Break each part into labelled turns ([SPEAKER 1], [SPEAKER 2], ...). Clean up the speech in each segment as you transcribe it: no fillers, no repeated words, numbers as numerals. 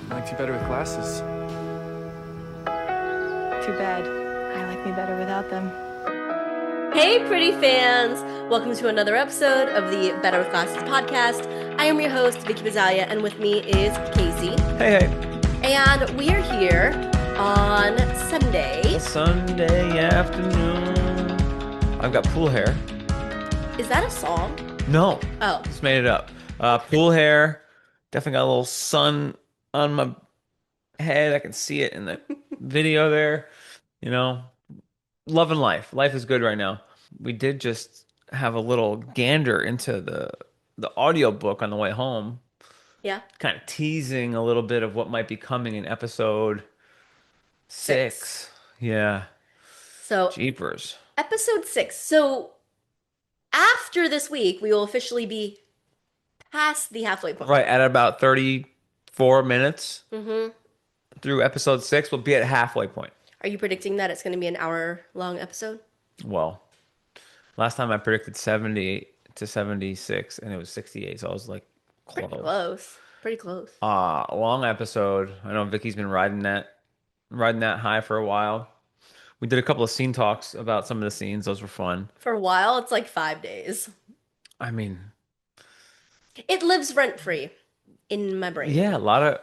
[SPEAKER 1] Likes you better with glasses.
[SPEAKER 2] Too bad. I like me better without them.
[SPEAKER 3] Hey, pretty fans! Welcome to another episode of the Better with Glasses podcast. I am your host, Vicky Bazalia, and with me is Casey.
[SPEAKER 4] Hey, hey.
[SPEAKER 3] And we are here on Sunday.
[SPEAKER 4] Sunday afternoon. I've got pool hair.
[SPEAKER 3] Is that a song?
[SPEAKER 4] No,
[SPEAKER 3] Oh,
[SPEAKER 4] just made it up. Pool hair. Definitely got a little sun on my head. I can see it in the video there. You know, loving life. Life is good right now. We did just have a little gander into the audio book on the way home,
[SPEAKER 3] yeah.
[SPEAKER 4] kind of teasing a little bit of what might be coming in episode 6. Yeah,
[SPEAKER 3] So,
[SPEAKER 4] jeepers.
[SPEAKER 3] episode 6. So, after this week, we will officially be past the halfway point.
[SPEAKER 4] Right, at about 34 minutes
[SPEAKER 3] Mm-hmm.
[SPEAKER 4] through episode 6, we'll be at halfway point.
[SPEAKER 3] Are you predicting that it's going to be an hour-long episode?
[SPEAKER 4] Well, last time I predicted 70 to 76 and it was 68, so I was like
[SPEAKER 3] Pretty
[SPEAKER 4] close.
[SPEAKER 3] close. Pretty close.
[SPEAKER 4] Long episode. I know Vicky's been riding that high for a while. We did a couple of scene talks about some of the scenes. Those were fun.
[SPEAKER 3] For a while, it's like 5 days.
[SPEAKER 4] I mean,
[SPEAKER 3] It lives rent-free in my brain.
[SPEAKER 4] yeah, a lot of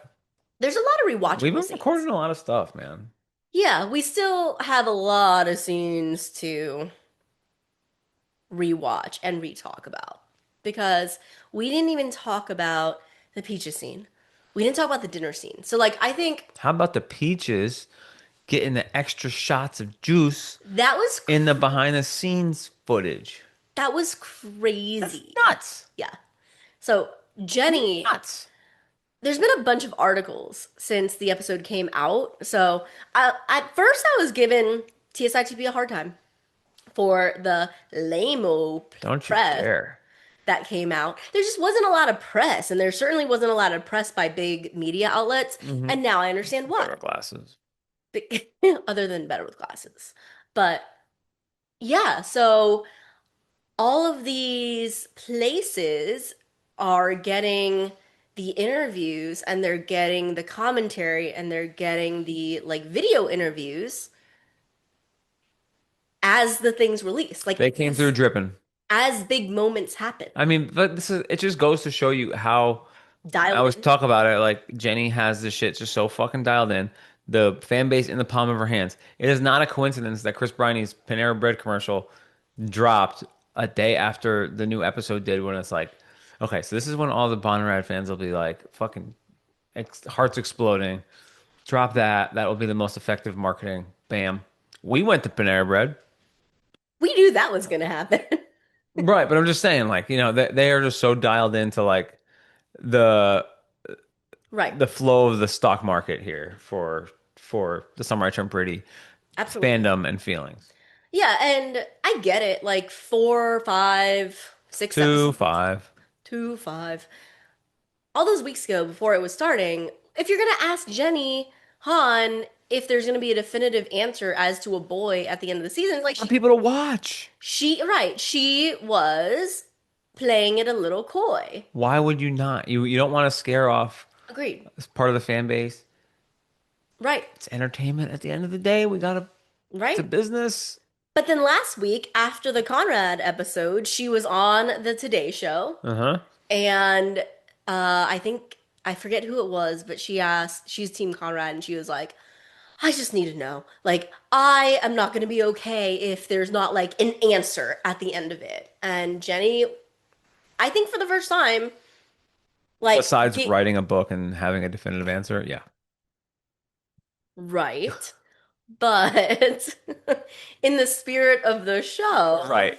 [SPEAKER 3] There's a lot of rewatchable
[SPEAKER 4] we've been
[SPEAKER 3] scenes.
[SPEAKER 4] recording a lot of stuff, man.
[SPEAKER 3] Yeah, we still have a lot of scenes to rewatch and retalk about because we didn't even talk about the peaches scene. We didn't talk about the dinner scene. So like I think
[SPEAKER 4] How about the peaches getting the extra shots of juice
[SPEAKER 3] that was
[SPEAKER 4] in the behind the scenes footage?
[SPEAKER 3] that was crazy.
[SPEAKER 4] Nuts.
[SPEAKER 3] Yeah. So Jenny,
[SPEAKER 4] Nuts.
[SPEAKER 3] there's been a bunch of articles since the episode came out. So at first I was giving TSITP a hard time for the lame-o
[SPEAKER 4] Don't you
[SPEAKER 3] press
[SPEAKER 4] dare.
[SPEAKER 3] that came out. There just wasn't a lot of press, and there certainly wasn't a lot of press by big media outlets.
[SPEAKER 4] Mm-hmm.
[SPEAKER 3] And now I understand why,
[SPEAKER 4] Better glasses.
[SPEAKER 3] other than Better with Glasses. But yeah, so all of these places are getting the interviews and they're getting the commentary and they're getting the like video interviews as the things release. Like
[SPEAKER 4] They came through dripping.
[SPEAKER 3] as big moments happen.
[SPEAKER 4] I mean, but it just goes to show you how I
[SPEAKER 3] Dialed
[SPEAKER 4] was
[SPEAKER 3] in.
[SPEAKER 4] talking about it. Like Jenny has this shit just so fucking dialed in. The fan base in the palm of her hands. It is not a coincidence that Chris Briney's Panera Bread commercial dropped a day after the new episode did. When it's like, okay, so this is when all the Conrad fans will be like, fucking hearts exploding. Drop that. That will be the most effective marketing. Bam. We went to Panera Bread.
[SPEAKER 3] We knew that was going to happen.
[SPEAKER 4] Right, but I'm just saying, like, they are just so dialed into like the
[SPEAKER 3] Right.
[SPEAKER 4] the flow of the stock market here for the Summer I Turned Pretty
[SPEAKER 3] Absolutely.
[SPEAKER 4] fandom and feelings.
[SPEAKER 3] Yeah, and I get it. Like 4, 5, 6
[SPEAKER 4] Two,
[SPEAKER 3] episodes.
[SPEAKER 4] 5.
[SPEAKER 3] 2, 5. All those weeks ago before it was starting, if you're going to ask Jenny Han if there's going to be a definitive answer as to a boy at the end of the season, like
[SPEAKER 4] Want people to watch.
[SPEAKER 3] she was playing it a little coy.
[SPEAKER 4] Why would you not? You don't want to scare off
[SPEAKER 3] Agreed.
[SPEAKER 4] this part of the fan base.
[SPEAKER 3] Right.
[SPEAKER 4] It's entertainment at the end of the day. It's a
[SPEAKER 3] Right.
[SPEAKER 4] business.
[SPEAKER 3] But then last week, after the Conrad episode, she was on the Today Show.
[SPEAKER 4] Uh-huh.
[SPEAKER 3] And I think I forget who it was, but she's Team Conrad, and she was like, I just need to know. Like, I am not going to be okay if there's not like an answer at the end of it. And Jenny, I think for the first time, like,
[SPEAKER 4] Besides writing a book and having a definitive answer, yeah.
[SPEAKER 3] right. But in the spirit of the show,
[SPEAKER 4] Right.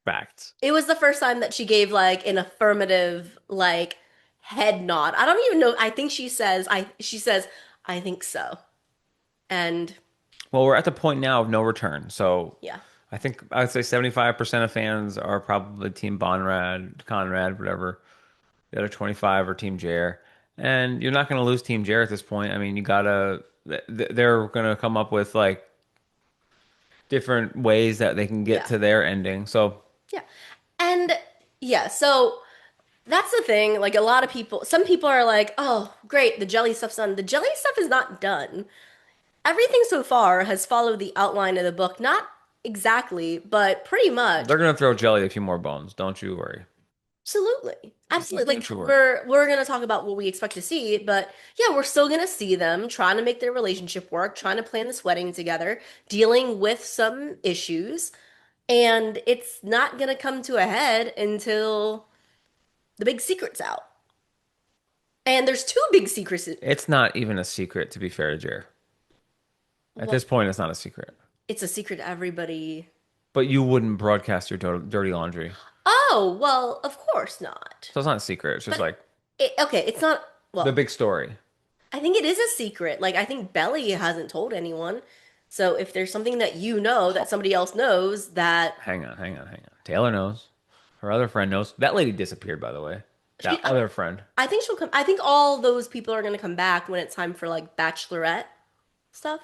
[SPEAKER 4] Facts.
[SPEAKER 3] it was the first time that she gave like an affirmative, like, head nod. I don't even know. I think she says, I think so. And
[SPEAKER 4] Well, we're at the point now of no return. So
[SPEAKER 3] yeah.
[SPEAKER 4] I think I'd say 75% of fans are probably Team Conrad, whatever. The other 25 are Team Jer. And you're not going to lose Team Jer at this point. I mean, they're going to come up with like different ways that they can get
[SPEAKER 3] Yeah.
[SPEAKER 4] to their ending. So
[SPEAKER 3] Yeah. And yeah, so That's the thing. Like a lot of people, some people are like, "Oh, great, the jelly stuff's done." The jelly stuff is not done. Everything so far has followed the outline of the book, not exactly, but pretty much.
[SPEAKER 4] They're gonna throw Jelly a few more bones. Don't you worry.
[SPEAKER 3] Absolutely. Absolutely. Like
[SPEAKER 4] Don't you worry.
[SPEAKER 3] we're gonna talk about what we expect to see, but yeah, we're still gonna see them trying to make their relationship work, trying to plan this wedding together, dealing with some issues, and it's not gonna come to a head until the big secret's out. And there's two big secrets.
[SPEAKER 4] It's not even a secret, to be fair to Jer. At
[SPEAKER 3] Well,
[SPEAKER 4] this point, it's not a secret.
[SPEAKER 3] it's a secret to everybody.
[SPEAKER 4] But you wouldn't broadcast your dirty laundry.
[SPEAKER 3] Oh, well, of course not.
[SPEAKER 4] So it's not a secret. It's just
[SPEAKER 3] But
[SPEAKER 4] like
[SPEAKER 3] okay, it's not,
[SPEAKER 4] the
[SPEAKER 3] well,
[SPEAKER 4] big story.
[SPEAKER 3] I think it is a secret. Like, I think Belly hasn't told anyone. So if there's something that you know that somebody else knows that
[SPEAKER 4] Hang on. Taylor knows. Her other friend knows. That lady disappeared, by the way.
[SPEAKER 3] she,
[SPEAKER 4] That other friend.
[SPEAKER 3] I think she'll come. I think all those people are going to come back when it's time for like bachelorette stuff,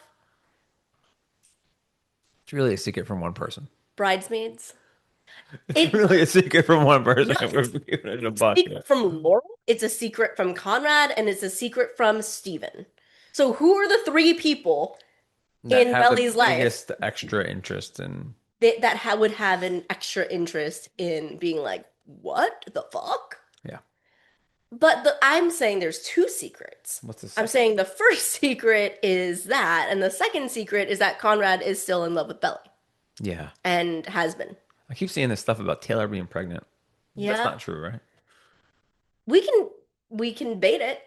[SPEAKER 4] It's really a secret from one person.
[SPEAKER 3] bridesmaids.
[SPEAKER 4] It's
[SPEAKER 3] It
[SPEAKER 4] really a secret from one person.
[SPEAKER 3] no,
[SPEAKER 4] We're
[SPEAKER 3] it's
[SPEAKER 4] giving it a
[SPEAKER 3] a
[SPEAKER 4] bucket.
[SPEAKER 3] secret from Laurel. It's a secret from Conrad, and it's a secret from Steven. So who are the three people
[SPEAKER 4] That
[SPEAKER 3] in
[SPEAKER 4] have the
[SPEAKER 3] Belly's life
[SPEAKER 4] biggest extra interest in.
[SPEAKER 3] that would have an extra interest in being like, what the fuck?
[SPEAKER 4] Yeah.
[SPEAKER 3] But I'm saying there's two secrets.
[SPEAKER 4] What's the
[SPEAKER 3] I'm
[SPEAKER 4] second?
[SPEAKER 3] saying the first secret is that, and the second secret is that Conrad is still in love with Belly
[SPEAKER 4] Yeah.
[SPEAKER 3] and has been.
[SPEAKER 4] I keep seeing this stuff about Taylor being pregnant. That's
[SPEAKER 3] Yeah,
[SPEAKER 4] not true, right?
[SPEAKER 3] we can we can bait it.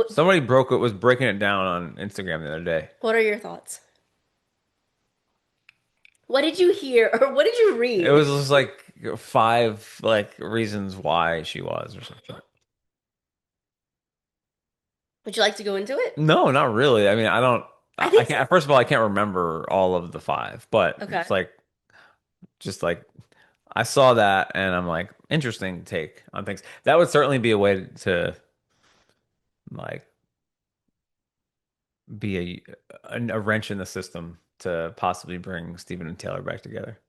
[SPEAKER 4] Somebody broke it was breaking it down on Instagram the other day.
[SPEAKER 3] What are your thoughts? What did you hear or what did you
[SPEAKER 4] It
[SPEAKER 3] read?
[SPEAKER 4] was just like five like reasons why she was or something.
[SPEAKER 3] Would you like to go into it?
[SPEAKER 4] No, not really. I mean, I don't.
[SPEAKER 3] I
[SPEAKER 4] I
[SPEAKER 3] think so.
[SPEAKER 4] can't. First of all, I can't remember all of the five, but
[SPEAKER 3] Okay,
[SPEAKER 4] it's like just like I saw that and I'm like, interesting take on things. That would certainly be a way to like be a wrench in the system to possibly bring Steven and Taylor back together.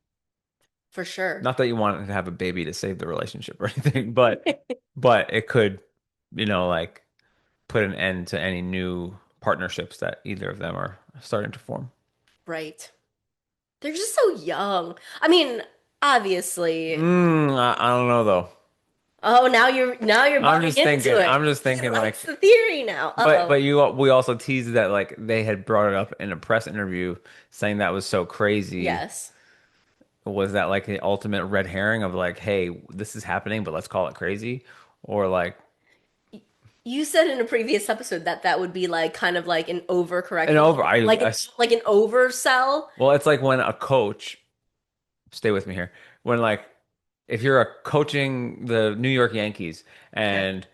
[SPEAKER 3] for sure.
[SPEAKER 4] Not that you want to have a baby to save the relationship or anything, but it could, like put an end to any new partnerships that either of them are starting to form.
[SPEAKER 3] Right. They're just so young. I mean, obviously.
[SPEAKER 4] I don't know though.
[SPEAKER 3] Oh, now you're
[SPEAKER 4] I'm
[SPEAKER 3] buying
[SPEAKER 4] just
[SPEAKER 3] into
[SPEAKER 4] thinking.
[SPEAKER 3] it.
[SPEAKER 4] I'm just
[SPEAKER 3] He
[SPEAKER 4] thinking like,
[SPEAKER 3] likes the theory now.
[SPEAKER 4] but
[SPEAKER 3] Uh-oh.
[SPEAKER 4] we also teased that like they had brought it up in a press interview, saying that was so crazy.
[SPEAKER 3] Yes.
[SPEAKER 4] Was that like the ultimate red herring of like, hey, this is happening, but let's call it crazy, or like
[SPEAKER 3] You said in a previous episode that that would be like kind of like an
[SPEAKER 4] an
[SPEAKER 3] overcorrection,
[SPEAKER 4] over?
[SPEAKER 3] like an oversell.
[SPEAKER 4] Well, it's like when a coach. Stay with me here. When like if you're a coaching the New York Yankees
[SPEAKER 3] Okay.
[SPEAKER 4] and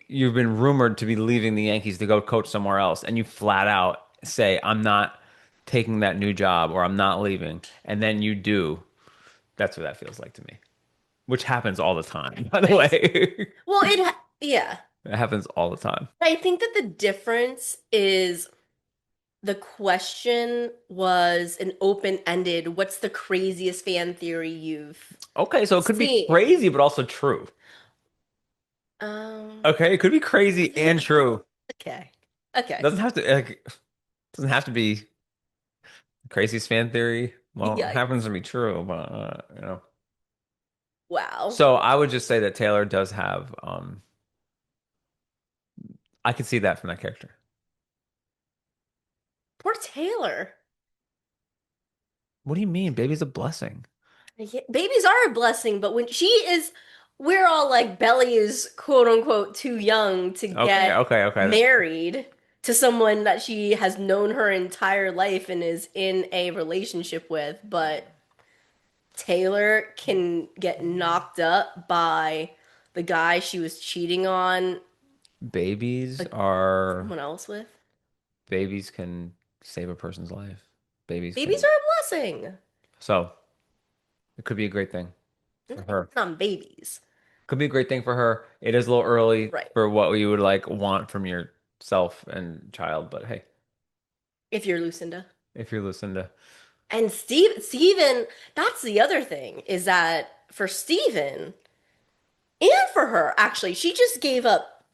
[SPEAKER 4] you've been rumored to be leaving the Yankees to go coach somewhere else, and you flat out say, I'm not taking that new job or I'm not leaving, and then you do, that's what that feels like to me. Which happens all the time, by the way.
[SPEAKER 3] Well, yeah.
[SPEAKER 4] It happens all the time.
[SPEAKER 3] I think that the difference is the question was an open-ended, what's the craziest fan theory you've
[SPEAKER 4] Okay, so it could be
[SPEAKER 3] seen?
[SPEAKER 4] crazy, but also true.
[SPEAKER 3] Um,
[SPEAKER 4] Okay, it could be crazy and true.
[SPEAKER 3] okay. Okay.
[SPEAKER 4] Doesn't have to doesn't have to be craziest fan theory. Well, it
[SPEAKER 3] Yeah.
[SPEAKER 4] happens to be true, but
[SPEAKER 3] Wow.
[SPEAKER 4] So I would just say that Taylor does have I could see that from that character.
[SPEAKER 3] Poor Taylor.
[SPEAKER 4] What do you mean? Baby's a blessing.
[SPEAKER 3] Yeah, babies are a blessing, but when she is, we're all like, Belly is quote unquote too young to
[SPEAKER 4] Okay,
[SPEAKER 3] get
[SPEAKER 4] okay.
[SPEAKER 3] married to someone that she has known her entire life and is in a relationship with. But Taylor can get knocked up by the guy she was cheating on
[SPEAKER 4] Babies
[SPEAKER 3] like
[SPEAKER 4] are
[SPEAKER 3] someone else with.
[SPEAKER 4] babies can save a person's life. Babies
[SPEAKER 3] Babies
[SPEAKER 4] can.
[SPEAKER 3] are a blessing.
[SPEAKER 4] So it could be a great thing for her.
[SPEAKER 3] It's not babies.
[SPEAKER 4] Could be a great thing for her. It is a little early
[SPEAKER 3] Right.
[SPEAKER 4] for what you would like want from yourself and child, but hey,
[SPEAKER 3] If you're Lucinda.
[SPEAKER 4] if you're Lucinda,
[SPEAKER 3] And Steven, that's the other thing is that for Steven, And for her, actually, she just gave up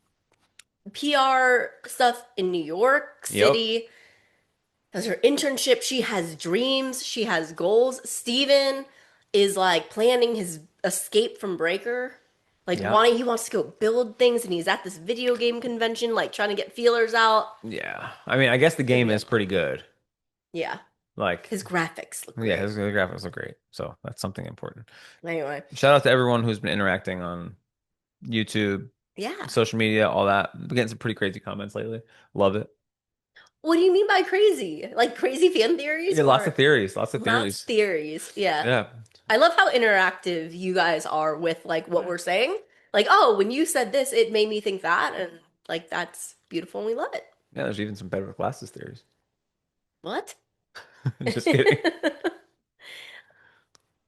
[SPEAKER 3] PR stuff in New York
[SPEAKER 4] Yep.
[SPEAKER 3] City. That's her internship. She has dreams. She has goals. Steven is like planning his escape from Breaker. Like
[SPEAKER 4] Yep.
[SPEAKER 3] wanting, he wants to go build things, and he's at this video game convention, like trying to get feelers out.
[SPEAKER 4] Yeah. I mean, I guess the
[SPEAKER 3] It's gonna
[SPEAKER 4] game
[SPEAKER 3] be a
[SPEAKER 4] is
[SPEAKER 3] lot.
[SPEAKER 4] pretty good.
[SPEAKER 3] Yeah.
[SPEAKER 4] Like,
[SPEAKER 3] His graphics look
[SPEAKER 4] yeah,
[SPEAKER 3] great.
[SPEAKER 4] his graphics look great. So that's something important.
[SPEAKER 3] Anyway,
[SPEAKER 4] Shout out to everyone who's been interacting on YouTube,
[SPEAKER 3] yeah.
[SPEAKER 4] social media, all that. Been getting some pretty crazy comments lately. Love it.
[SPEAKER 3] What do you mean by crazy? Like crazy fan theories
[SPEAKER 4] Yeah, lots of
[SPEAKER 3] or
[SPEAKER 4] theories. Lots of
[SPEAKER 3] lots of
[SPEAKER 4] theories.
[SPEAKER 3] theories? Yeah.
[SPEAKER 4] Yeah.
[SPEAKER 3] I love how interactive you guys are with like what we're saying. Like, oh, when you said this, it made me think that, and like that's beautiful and we love it.
[SPEAKER 4] Yeah, there's even some better with glasses theories.
[SPEAKER 3] What?
[SPEAKER 4] Just kidding.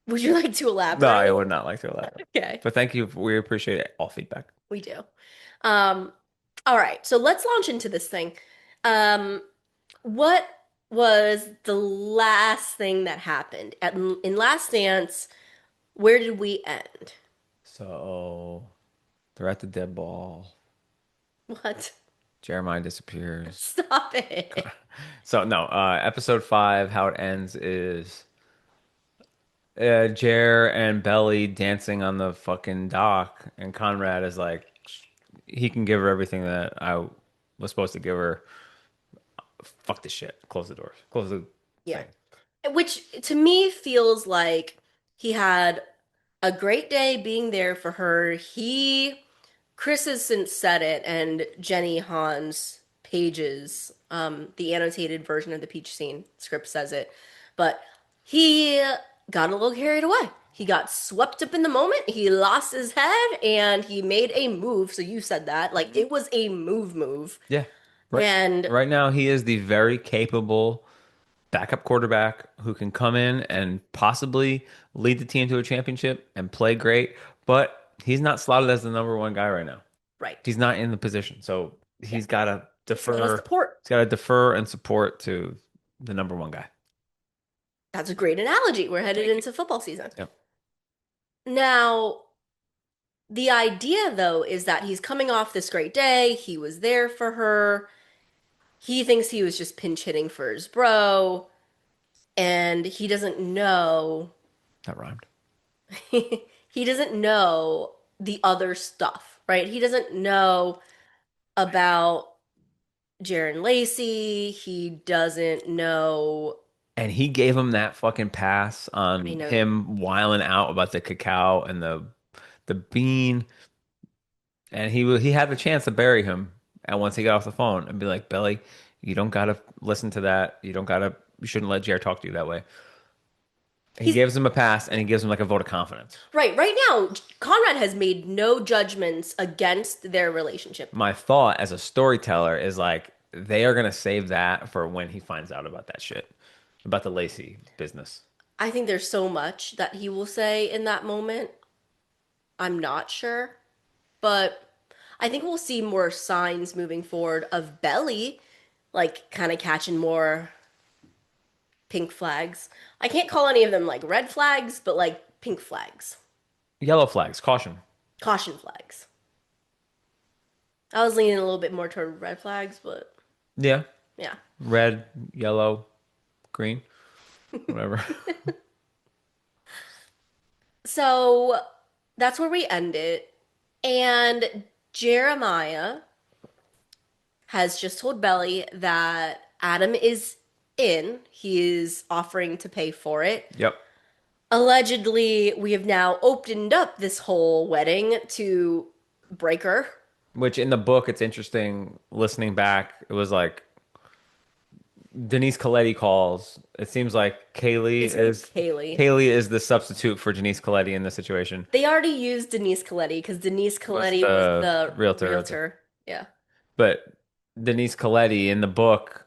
[SPEAKER 3] Would you like to
[SPEAKER 4] No, I
[SPEAKER 3] elaborate?
[SPEAKER 4] would not like to elaborate.
[SPEAKER 3] Okay,
[SPEAKER 4] But thank you. We appreciate all feedback.
[SPEAKER 3] we do. Um, all right, so let's launch into this thing. Um, what was the last thing that happened in Last Dance? Where did we end?
[SPEAKER 4] So they're at the dead ball.
[SPEAKER 3] What?
[SPEAKER 4] Jeremiah disappears.
[SPEAKER 3] Stop it.
[SPEAKER 4] So no, episode 5, how it ends is Jer and Belly dancing on the fucking dock, and Conrad is like, he can give her everything that I was supposed to give her. Fuck this shit. Close the doors. Close the
[SPEAKER 3] Yeah.
[SPEAKER 4] thing.
[SPEAKER 3] Which to me feels like he had a great day being there for her. Chris has since said it, and Jenny Han's pages, the annotated version of the Peach Scene script says it, but he got a little carried away. He got swept up in the moment. He lost his head and he made a move. So you said that. Like it was a move.
[SPEAKER 4] Yeah. Right.
[SPEAKER 3] And
[SPEAKER 4] Right now, he is the very capable backup quarterback who can come in and possibly lead the team to a championship and play great, but he's not slotted as the number one guy right now.
[SPEAKER 3] right.
[SPEAKER 4] He's not in the position. So
[SPEAKER 3] Yeah.
[SPEAKER 4] he's got to
[SPEAKER 3] A lot of
[SPEAKER 4] defer.
[SPEAKER 3] support.
[SPEAKER 4] He's got to defer and support to the number one guy.
[SPEAKER 3] That's a great analogy. We're headed
[SPEAKER 4] Thank you.
[SPEAKER 3] into football season.
[SPEAKER 4] Yep.
[SPEAKER 3] Now, the idea, though, is that he's coming off this great day. He was there for her. He thinks he was just pinch hitting for his bro, and he doesn't know.
[SPEAKER 4] That rhymed.
[SPEAKER 3] He doesn't know the other stuff, right? He doesn't know about Jaron Lacey. He doesn't know.
[SPEAKER 4] And he gave him that fucking pass
[SPEAKER 3] I
[SPEAKER 4] on
[SPEAKER 3] know.
[SPEAKER 4] him wiling out about the cacao and the bean, and he had the chance to bury him. And once he got off the phone and be like, Belly, you don't gotta listen to that. You shouldn't let Jared talk to you that way. He
[SPEAKER 3] He's
[SPEAKER 4] gives him a pass and he gives him like a vote of confidence.
[SPEAKER 3] right. Right now, Conrad has made no judgments against their relationship.
[SPEAKER 4] My thought as a storyteller is like they are gonna save that for when he finds out about that shit, about the Lacey business.
[SPEAKER 3] I think there's so much that he will say in that moment. I'm not sure, but I think we'll see more signs moving forward of Belly, like kind of catching more pink flags. I can't call any of them like red flags, but like pink flags,
[SPEAKER 4] Yellow flags, caution.
[SPEAKER 3] caution flags. I was leaning a little bit more toward red flags, but
[SPEAKER 4] Yeah,
[SPEAKER 3] yeah.
[SPEAKER 4] red, yellow, green, whatever.
[SPEAKER 3] So that's where we end it. And Jeremiah has just told Belly that Adam is in. He is offering to pay for it.
[SPEAKER 4] Yep.
[SPEAKER 3] Allegedly, we have now opened up this whole wedding to Breaker.
[SPEAKER 4] Which in the book, it's interesting listening back. It was like Denise Coletti calls. It seems like
[SPEAKER 3] It's Kayleigh.
[SPEAKER 4] Kayleigh is the substitute for Denise Coletti in this situation.
[SPEAKER 3] They already used Denise Coletti because Denise
[SPEAKER 4] Was
[SPEAKER 3] Coletti was
[SPEAKER 4] the
[SPEAKER 3] the
[SPEAKER 4] realtor.
[SPEAKER 3] realtor. Yeah.
[SPEAKER 4] But Denise Coletti in the book,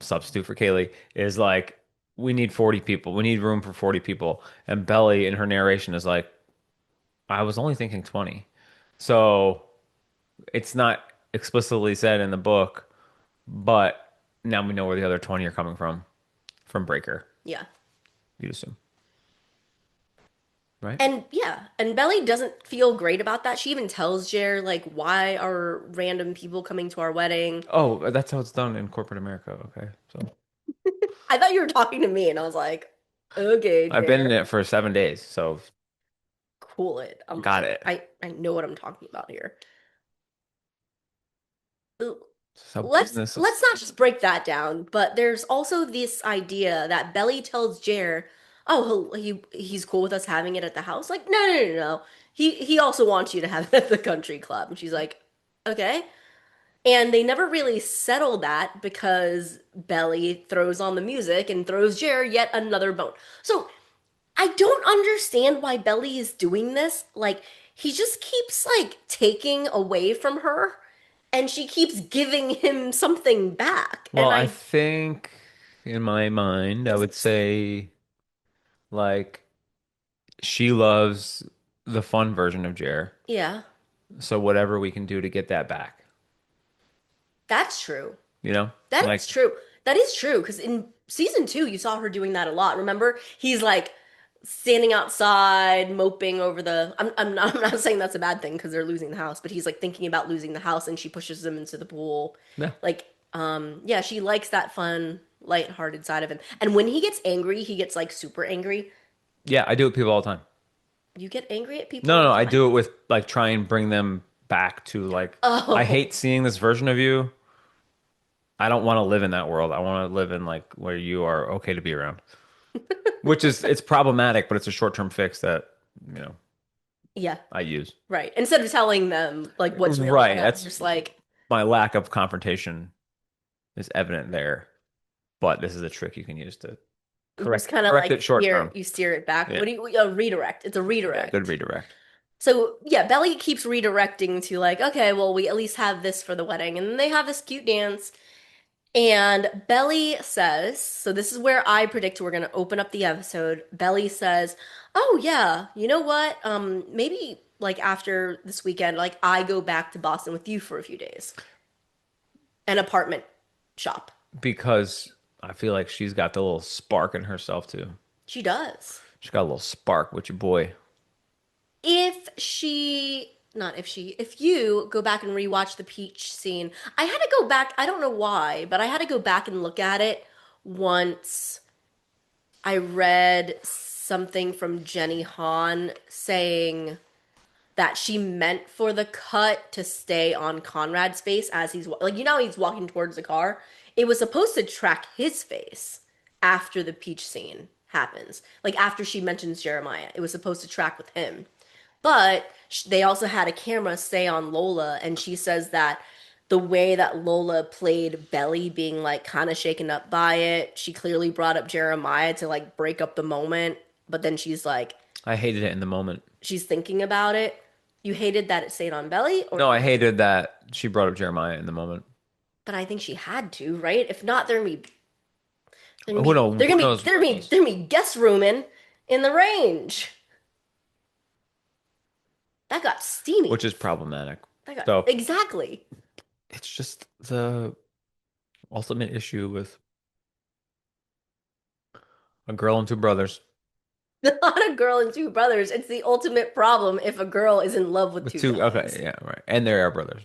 [SPEAKER 4] substitute for Kayleigh, is like, we need 40 people. We need room for 40 people. And Belly in her narration is like, I was only thinking 20. So it's not explicitly said in the book, but now we know where the other 20 are coming from Breaker,
[SPEAKER 3] Yeah.
[SPEAKER 4] you'd assume. right?
[SPEAKER 3] And yeah, and Belly doesn't feel great about that. She even tells Jer, like, why are random people coming to our wedding?
[SPEAKER 4] Oh, that's how it's done in corporate America. Okay, so
[SPEAKER 3] I thought you were talking to me, and I was like, okay,
[SPEAKER 4] I've been in
[SPEAKER 3] Jer,
[SPEAKER 4] it for 7 days, so
[SPEAKER 3] cool it.
[SPEAKER 4] got it.
[SPEAKER 3] I know what I'm talking about here.
[SPEAKER 4] So
[SPEAKER 3] let's
[SPEAKER 4] business is
[SPEAKER 3] not just break that down, but there's also this idea that Belly tells Jer, "Oh, he's cool with us having it at the house." Like, no, no, no, no. He also wants you to have it at the country club. And she's like, "Okay." And they never really settle that because Belly throws on the music and throws Jer yet another bone. So I don't understand why Belly is doing this. Like, he just keeps like taking away from her and she keeps giving him something back.
[SPEAKER 4] well,
[SPEAKER 3] And
[SPEAKER 4] I
[SPEAKER 3] I
[SPEAKER 4] think in my mind, I would say like she loves the fun version of Jer.
[SPEAKER 3] yeah,
[SPEAKER 4] So whatever we can do to get that back,
[SPEAKER 3] that's true.
[SPEAKER 4] you know?
[SPEAKER 3] That
[SPEAKER 4] Like,
[SPEAKER 3] is true. That is true because in season 2 you saw her doing that a lot. Remember? He's like standing outside moping over the I'm not saying that's a bad thing because they're losing the house, but he's like thinking about losing the house and she pushes him into the pool.
[SPEAKER 4] yeah,
[SPEAKER 3] Like yeah, she likes that fun, lighthearted side of him. And when he gets angry, he gets like super angry.
[SPEAKER 4] yeah, I do it with people all the time.
[SPEAKER 3] You get angry at people
[SPEAKER 4] No,
[SPEAKER 3] all
[SPEAKER 4] no,
[SPEAKER 3] the
[SPEAKER 4] I
[SPEAKER 3] time.
[SPEAKER 4] do it with like try and bring them back to like I
[SPEAKER 3] Oh,
[SPEAKER 4] hate seeing this version of you. I don't want to live in that world. I want to live in like where you are okay to be around. Which is it's problematic, but it's a short-term fix that, you know,
[SPEAKER 3] yeah,
[SPEAKER 4] I use.
[SPEAKER 3] right. Instead of telling them like what's really
[SPEAKER 4] Right.
[SPEAKER 3] up,
[SPEAKER 4] That's
[SPEAKER 3] just like
[SPEAKER 4] my lack of confrontation is evident there, but this is a trick you can use to
[SPEAKER 3] you just
[SPEAKER 4] correct
[SPEAKER 3] kind of
[SPEAKER 4] correct
[SPEAKER 3] like
[SPEAKER 4] it short
[SPEAKER 3] steer
[SPEAKER 4] term.
[SPEAKER 3] you steer it back.
[SPEAKER 4] Yeah.
[SPEAKER 3] What do you a redirect? It's a
[SPEAKER 4] Yeah, good
[SPEAKER 3] redirect.
[SPEAKER 4] redirect.
[SPEAKER 3] So yeah, Belly keeps redirecting to like, okay, well, we at least have this for the wedding, and then they have this cute dance. And Belly says, so this is where I predict we're gonna open up the episode. Belly says, "Oh yeah, you know what? Maybe like after this weekend, like I go back to Boston with you for a few days, an apartment shop."
[SPEAKER 4] Because I feel like she's got the little spark in herself too.
[SPEAKER 3] She does.
[SPEAKER 4] She's got a little spark with your boy.
[SPEAKER 3] If she not if she if you go back and rewatch the peach scene, I had to go back, I don't know why, but I had to go back and look at it once I read something from Jenny Han saying that she meant for the cut to stay on Conrad's face as like, you know, he's walking towards the car. It was supposed to track his face after the peach scene happens, like after she mentions Jeremiah, it was supposed to track with him. But they also had a camera stay on Lola, and she says that the way that Lola played Belly being like kind of shaken up by it, she clearly brought up Jeremiah to like break up the moment, but then she's like,
[SPEAKER 4] I hated it in the moment.
[SPEAKER 3] she's thinking about it. You hated that it stayed on Belly, or
[SPEAKER 4] No, I hated that she brought up Jeremiah in the moment.
[SPEAKER 3] but I think she had to, right? If not,
[SPEAKER 4] Who knows? Who knows?
[SPEAKER 3] they're gonna be guest rooming in the range. That got steamy.
[SPEAKER 4] Which is problematic.
[SPEAKER 3] That got
[SPEAKER 4] So
[SPEAKER 3] exactly.
[SPEAKER 4] it's just the ultimate issue with a girl and two brothers
[SPEAKER 3] Not a girl and two brothers. It's the ultimate problem if a girl is in love with
[SPEAKER 4] with
[SPEAKER 3] two
[SPEAKER 4] two.
[SPEAKER 3] guys.
[SPEAKER 4] Okay, yeah, right. And they are brothers.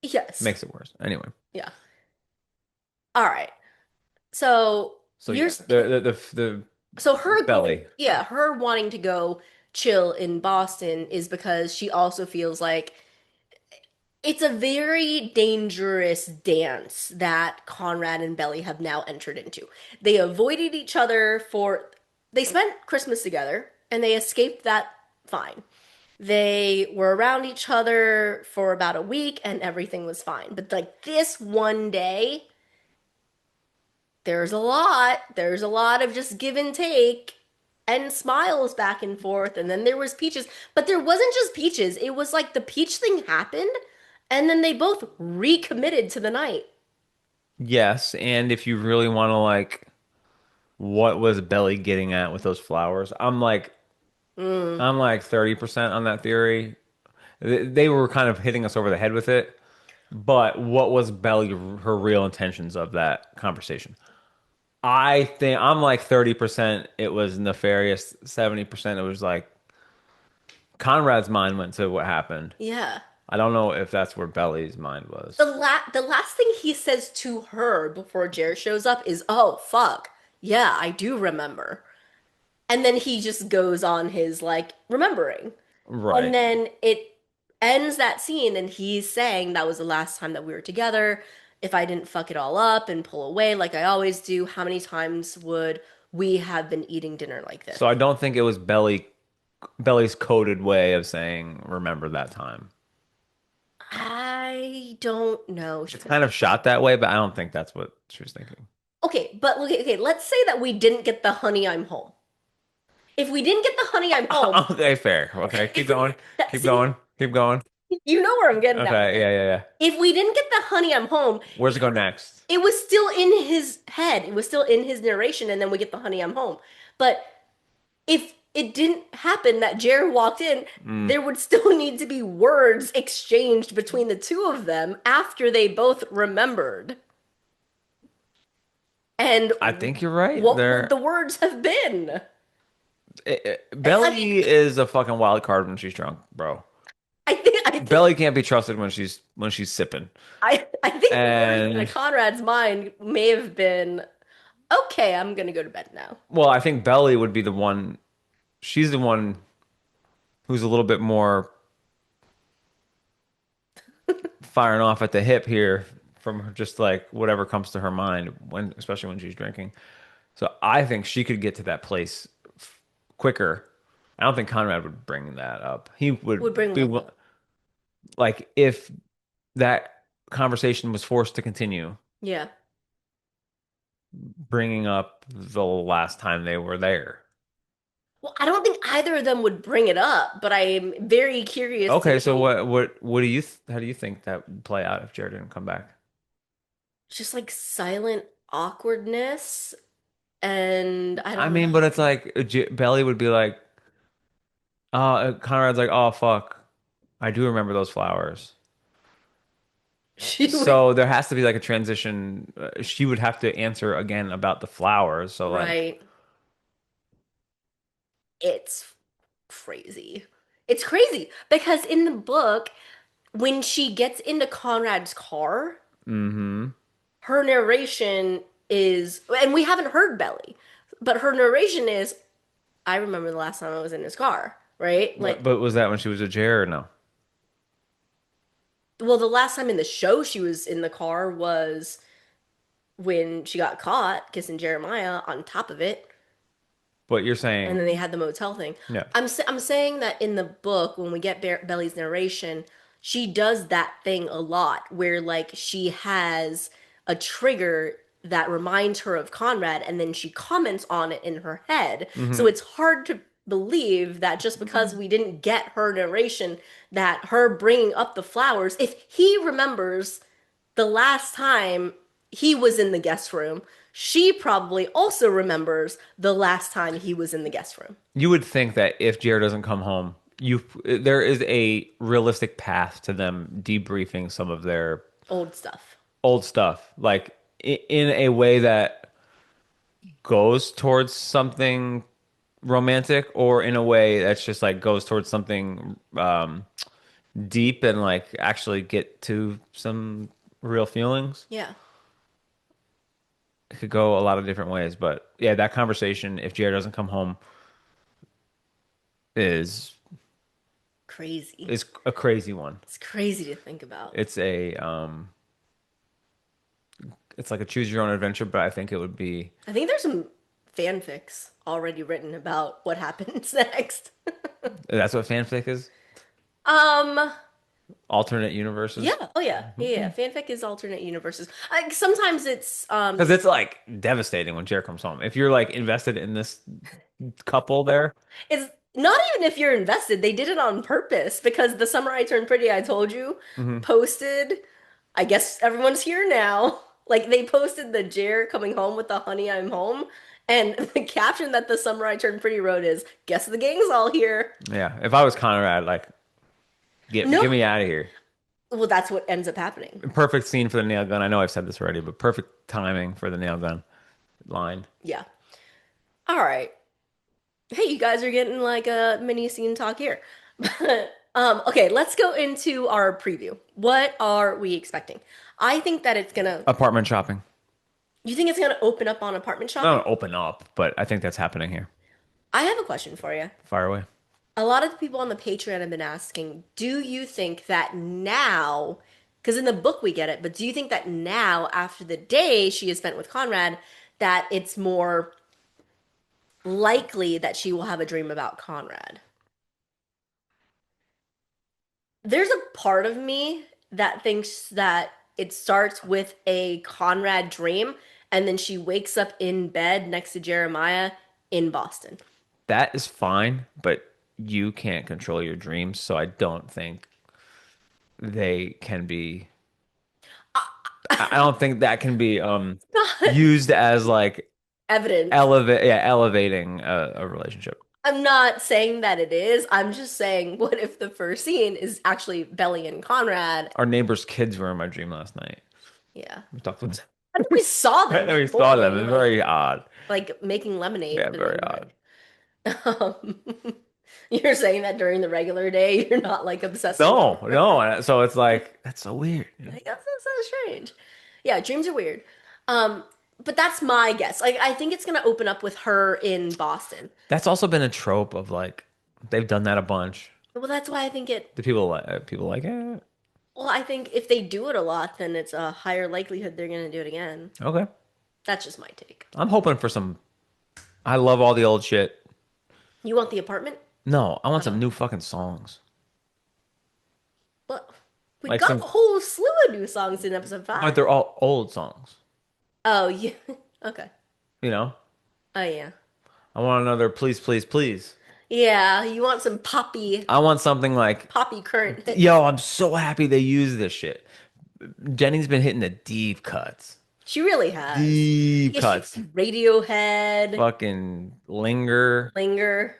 [SPEAKER 3] Yes.
[SPEAKER 4] Makes it worse. Anyway,
[SPEAKER 3] Yeah. All right. So
[SPEAKER 4] so
[SPEAKER 3] you're
[SPEAKER 4] yeah, the
[SPEAKER 3] so her going,
[SPEAKER 4] belly.
[SPEAKER 3] yeah, her wanting to go chill in Boston is because she also feels like it's a very dangerous dance that Conrad and Belly have now entered into. They avoided each other they spent Christmas together and they escaped that fine. They were around each other for about a week and everything was fine. But like this one day, there's a lot. There's a lot of just give and take and smiles back and forth. And then there was peaches. But there wasn't just peaches. It was like the peach thing happened and then they both recommitted to the night.
[SPEAKER 4] Yes, and if you really want to like, what was Belly getting at with those flowers?
[SPEAKER 3] Mm.
[SPEAKER 4] I'm like 30% on that theory. They were kind of hitting us over the head with it, but what was Belly her real intentions of that conversation? I think I'm like 30% it was nefarious, 70% it was like Conrad's mind went to what happened.
[SPEAKER 3] Yeah.
[SPEAKER 4] I don't know if that's where Belly's mind was.
[SPEAKER 3] The last thing he says to her before Jer shows up is, "Oh, fuck. Yeah, I do remember." And then he just goes on his like remembering. And
[SPEAKER 4] Right.
[SPEAKER 3] then it ends that scene and he's saying that was the last time that we were together. If I didn't fuck it all up and pull away like I always do, how many times would we have been eating dinner like this?
[SPEAKER 4] So I don't think it was Belly's coded way of saying remember that time.
[SPEAKER 3] I don't know.
[SPEAKER 4] It's kind of shot that way, but I don't think that's what she was thinking.
[SPEAKER 3] Okay, but okay, let's say that we didn't get the honey I'm home. If we didn't get the honey I'm home,
[SPEAKER 4] Okay, fair. Okay, keep going. Keep
[SPEAKER 3] see,
[SPEAKER 4] going. Keep going.
[SPEAKER 3] you know where I'm getting at with
[SPEAKER 4] Okay,
[SPEAKER 3] this.
[SPEAKER 4] yeah.
[SPEAKER 3] If we didn't get the honey I'm home,
[SPEAKER 4] Where's it go next?
[SPEAKER 3] it was still in his head. It was still in his narration, and then we get the honey I'm home. But if it didn't happen that Jared walked in,
[SPEAKER 4] Mm,
[SPEAKER 3] there would still need to be words exchanged between the two of them after they both remembered. And
[SPEAKER 4] I think you're right.
[SPEAKER 3] what would the words have been? I mean,
[SPEAKER 4] Belly is a fucking wild card when she's drunk, bro.
[SPEAKER 3] I think
[SPEAKER 4] Belly can't be trusted when she's sipping.
[SPEAKER 3] I think the words in
[SPEAKER 4] And
[SPEAKER 3] Conrad's mind may have been, okay, I'm gonna go to bed now.
[SPEAKER 4] well, I think Belly would be the one. She's the one who's a little bit more firing off at the hip here from just like whatever comes to her mind when, especially when she's drinking. So I think she could get to that place quicker. I don't think Conrad would bring that up. He
[SPEAKER 3] Would
[SPEAKER 4] would
[SPEAKER 3] bring
[SPEAKER 4] be
[SPEAKER 3] one up.
[SPEAKER 4] like if that conversation was forced to continue,
[SPEAKER 3] Yeah.
[SPEAKER 4] bringing up the last time they were there.
[SPEAKER 3] Well, I don't think either of them would bring it up, but I'm very curious to
[SPEAKER 4] Okay, so
[SPEAKER 3] know
[SPEAKER 4] what do you how do you think that would play out if Jared didn't come back?
[SPEAKER 3] just like silent awkwardness and I
[SPEAKER 4] I
[SPEAKER 3] don't know.
[SPEAKER 4] mean, but it's like Belly would be like, Conrad's like, oh fuck, I do remember those flowers.
[SPEAKER 3] She would,
[SPEAKER 4] So there has to be like a transition. She would have to answer again about the flowers. So like,
[SPEAKER 3] right. It's crazy. It's crazy because in the book, when she gets into Conrad's car,
[SPEAKER 4] mm-hmm.
[SPEAKER 3] her narration is, and we haven't heard Belly, but her narration is, I remember the last time I was in his car, right? Like,
[SPEAKER 4] But was that when she was a Jared or no?
[SPEAKER 3] well, the last time in the show she was in the car was when she got caught kissing Jeremiah on top of it,
[SPEAKER 4] But you're
[SPEAKER 3] and
[SPEAKER 4] saying,
[SPEAKER 3] then they had the motel thing.
[SPEAKER 4] yeah.
[SPEAKER 3] I'm saying that in the book when we get Belly's narration, she does that thing a lot where like she has a trigger that reminds her of Conrad and then she comments on it in her head. So
[SPEAKER 4] Hmm.
[SPEAKER 3] it's hard to believe that just because we didn't get her narration that her bringing up the flowers, if he remembers the last time he was in the guest room, she probably also remembers the last time he was in the guest room.
[SPEAKER 4] You would think that if Jared doesn't come home, there is a realistic path to them debriefing some of their
[SPEAKER 3] Old stuff.
[SPEAKER 4] old stuff, like in a way that goes towards something romantic, or in a way that's just like goes towards something deep and like actually get to some real feelings.
[SPEAKER 3] Yeah.
[SPEAKER 4] It could go a lot of different ways, but yeah, that conversation, if Jared doesn't come home, is
[SPEAKER 3] Crazy.
[SPEAKER 4] is a crazy one.
[SPEAKER 3] It's crazy to think about.
[SPEAKER 4] It's a it's like a choose your own adventure, but I think it would be.
[SPEAKER 3] I think there's some fanfics already written about what happens next.
[SPEAKER 4] That's what fanfic is.
[SPEAKER 3] Um,
[SPEAKER 4] Alternate universes.
[SPEAKER 3] yeah. Oh yeah. Yeah. Fanfic is alternate universes. Sometimes it's
[SPEAKER 4] Because it's like devastating when Jared comes home. If you're like invested in this couple there,
[SPEAKER 3] it's not even if you're invested. They did it on purpose because the summer I turned pretty, I told you,
[SPEAKER 4] mhm.
[SPEAKER 3] posted. I guess everyone's here now. Like they posted the Jer coming home with the honey I'm home. And the caption that the summer I turned pretty wrote is, "Guess the gang's all here."
[SPEAKER 4] Yeah. If I was Conrad, like
[SPEAKER 3] No,
[SPEAKER 4] get me out of here.
[SPEAKER 3] well, that's what ends up happening.
[SPEAKER 4] Perfect scene for the nail gun. I know I've said this already, but perfect timing for the nail gun line.
[SPEAKER 3] Yeah. All right. Hey, you guys are getting like a mini scene talk here. Okay, let's go into our preview. What are we expecting? I think that it's gonna,
[SPEAKER 4] Apartment shopping.
[SPEAKER 3] you think it's gonna open up on apartment shopping?
[SPEAKER 4] Not open up, but I think that's happening here.
[SPEAKER 3] I have a question for you.
[SPEAKER 4] Fire away.
[SPEAKER 3] A lot of the people on the Patreon have been asking, do you think that now, because in the book we get it, but do you think that now, after the day she has spent with Conrad, that it's more likely that she will have a dream about Conrad? There's a part of me that thinks that it starts with a Conrad dream, and then she wakes up in bed next to Jeremiah in Boston.
[SPEAKER 4] That is fine, but you can't control your dreams, so I don't think they can be. I don't think that can be used as like
[SPEAKER 3] Evidence.
[SPEAKER 4] elevating a relationship.
[SPEAKER 3] I'm not saying that it is. I'm just saying, what if the first scene is actually Belly and Conrad?
[SPEAKER 4] Our neighbor's kids were in my dream last night.
[SPEAKER 3] Yeah.
[SPEAKER 4] We talked about
[SPEAKER 3] I think we saw them
[SPEAKER 4] we
[SPEAKER 3] this
[SPEAKER 4] saw them.
[SPEAKER 3] morning,
[SPEAKER 4] It's very odd.
[SPEAKER 3] like making lemonade
[SPEAKER 4] Yeah,
[SPEAKER 3] for the
[SPEAKER 4] very odd.
[SPEAKER 3] neighborhood. Um, you're saying that during the regular day, you're not like obsessed with
[SPEAKER 4] No,
[SPEAKER 3] them.
[SPEAKER 4] no. So it's like that's so weird.
[SPEAKER 3] Like, that's so strange. Yeah, dreams are weird. Um, but that's my guess. Like, I think it's gonna open up with her in Boston.
[SPEAKER 4] That's also been a trope of like they've done that a bunch.
[SPEAKER 3] Well, that's why I think it.
[SPEAKER 4] Do people like it?
[SPEAKER 3] Well, I think if they do it a lot, then it's a higher likelihood they're gonna do it again.
[SPEAKER 4] Okay.
[SPEAKER 3] That's just my take.
[SPEAKER 4] I'm hoping for some. I love all the old shit.
[SPEAKER 3] You want the apartment?
[SPEAKER 4] No, I want some
[SPEAKER 3] Oh.
[SPEAKER 4] new fucking songs.
[SPEAKER 3] Well, we
[SPEAKER 4] Like
[SPEAKER 3] got a
[SPEAKER 4] some,
[SPEAKER 3] whole slew of new songs in episode
[SPEAKER 4] like
[SPEAKER 3] five.
[SPEAKER 4] they're all old songs.
[SPEAKER 3] Oh, yeah. Okay.
[SPEAKER 4] You know,
[SPEAKER 3] Oh, yeah.
[SPEAKER 4] I want another please, please, please.
[SPEAKER 3] Yeah, you want some poppy,
[SPEAKER 4] I want something like,
[SPEAKER 3] poppy current hits.
[SPEAKER 4] yo, I'm so happy they use this shit. Jenny's been hitting the deep cuts.
[SPEAKER 3] She really has.
[SPEAKER 4] Deep
[SPEAKER 3] Yeah, she's
[SPEAKER 4] cuts.
[SPEAKER 3] Radiohead,
[SPEAKER 4] Fucking Linger.
[SPEAKER 3] Linger.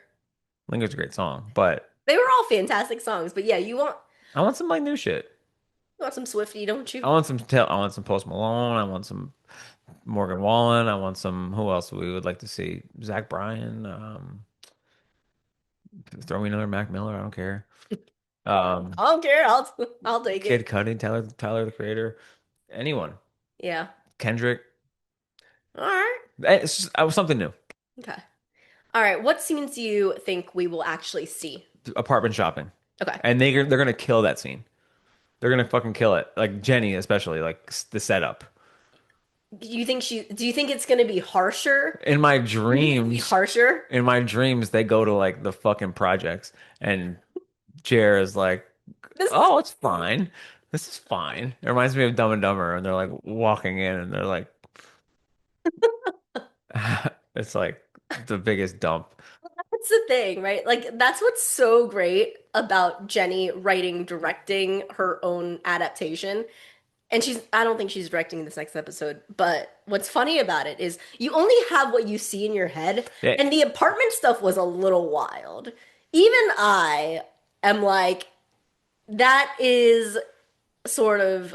[SPEAKER 4] Linger's a great song, but
[SPEAKER 3] They were all fantastic songs, but yeah,
[SPEAKER 4] I want some like new shit.
[SPEAKER 3] you want some Swiftie, don't you?
[SPEAKER 4] I want some Post Malone. I want some Morgan Wallen. I want some. Who else we would like to see? Zach Bryan. Throw me another Mac Miller. I don't care. Um,
[SPEAKER 3] I don't care. I'll take
[SPEAKER 4] Kid
[SPEAKER 3] it.
[SPEAKER 4] Cudi, Tyler the Creator, anyone.
[SPEAKER 3] Yeah.
[SPEAKER 4] Kendrick.
[SPEAKER 3] All right.
[SPEAKER 4] Was something new.
[SPEAKER 3] Okay. All right. What scenes do you think we will actually see?
[SPEAKER 4] Apartment shopping,
[SPEAKER 3] Okay.
[SPEAKER 4] and they're gonna kill that scene. They're gonna fucking kill it. Like Jenny, especially like the setup.
[SPEAKER 3] Do you think it's gonna be harsher?
[SPEAKER 4] In my
[SPEAKER 3] Be
[SPEAKER 4] dreams,
[SPEAKER 3] harsher?
[SPEAKER 4] in my dreams, they go to like the fucking projects, and Jer is like,
[SPEAKER 3] This
[SPEAKER 4] "Oh, it's fine. This is fine." It reminds me of Dumb and Dumber, and they're like walking in, and they're like, it's like the biggest dump.
[SPEAKER 3] That's the thing, right? Like, that's what's so great about Jenny writing, directing her own adaptation. And I don't think she's directing this next episode, but what's funny about it is you only have what you see in your head,
[SPEAKER 4] Yeah,
[SPEAKER 3] and the apartment stuff was a little wild. Even I am like, that is sort of,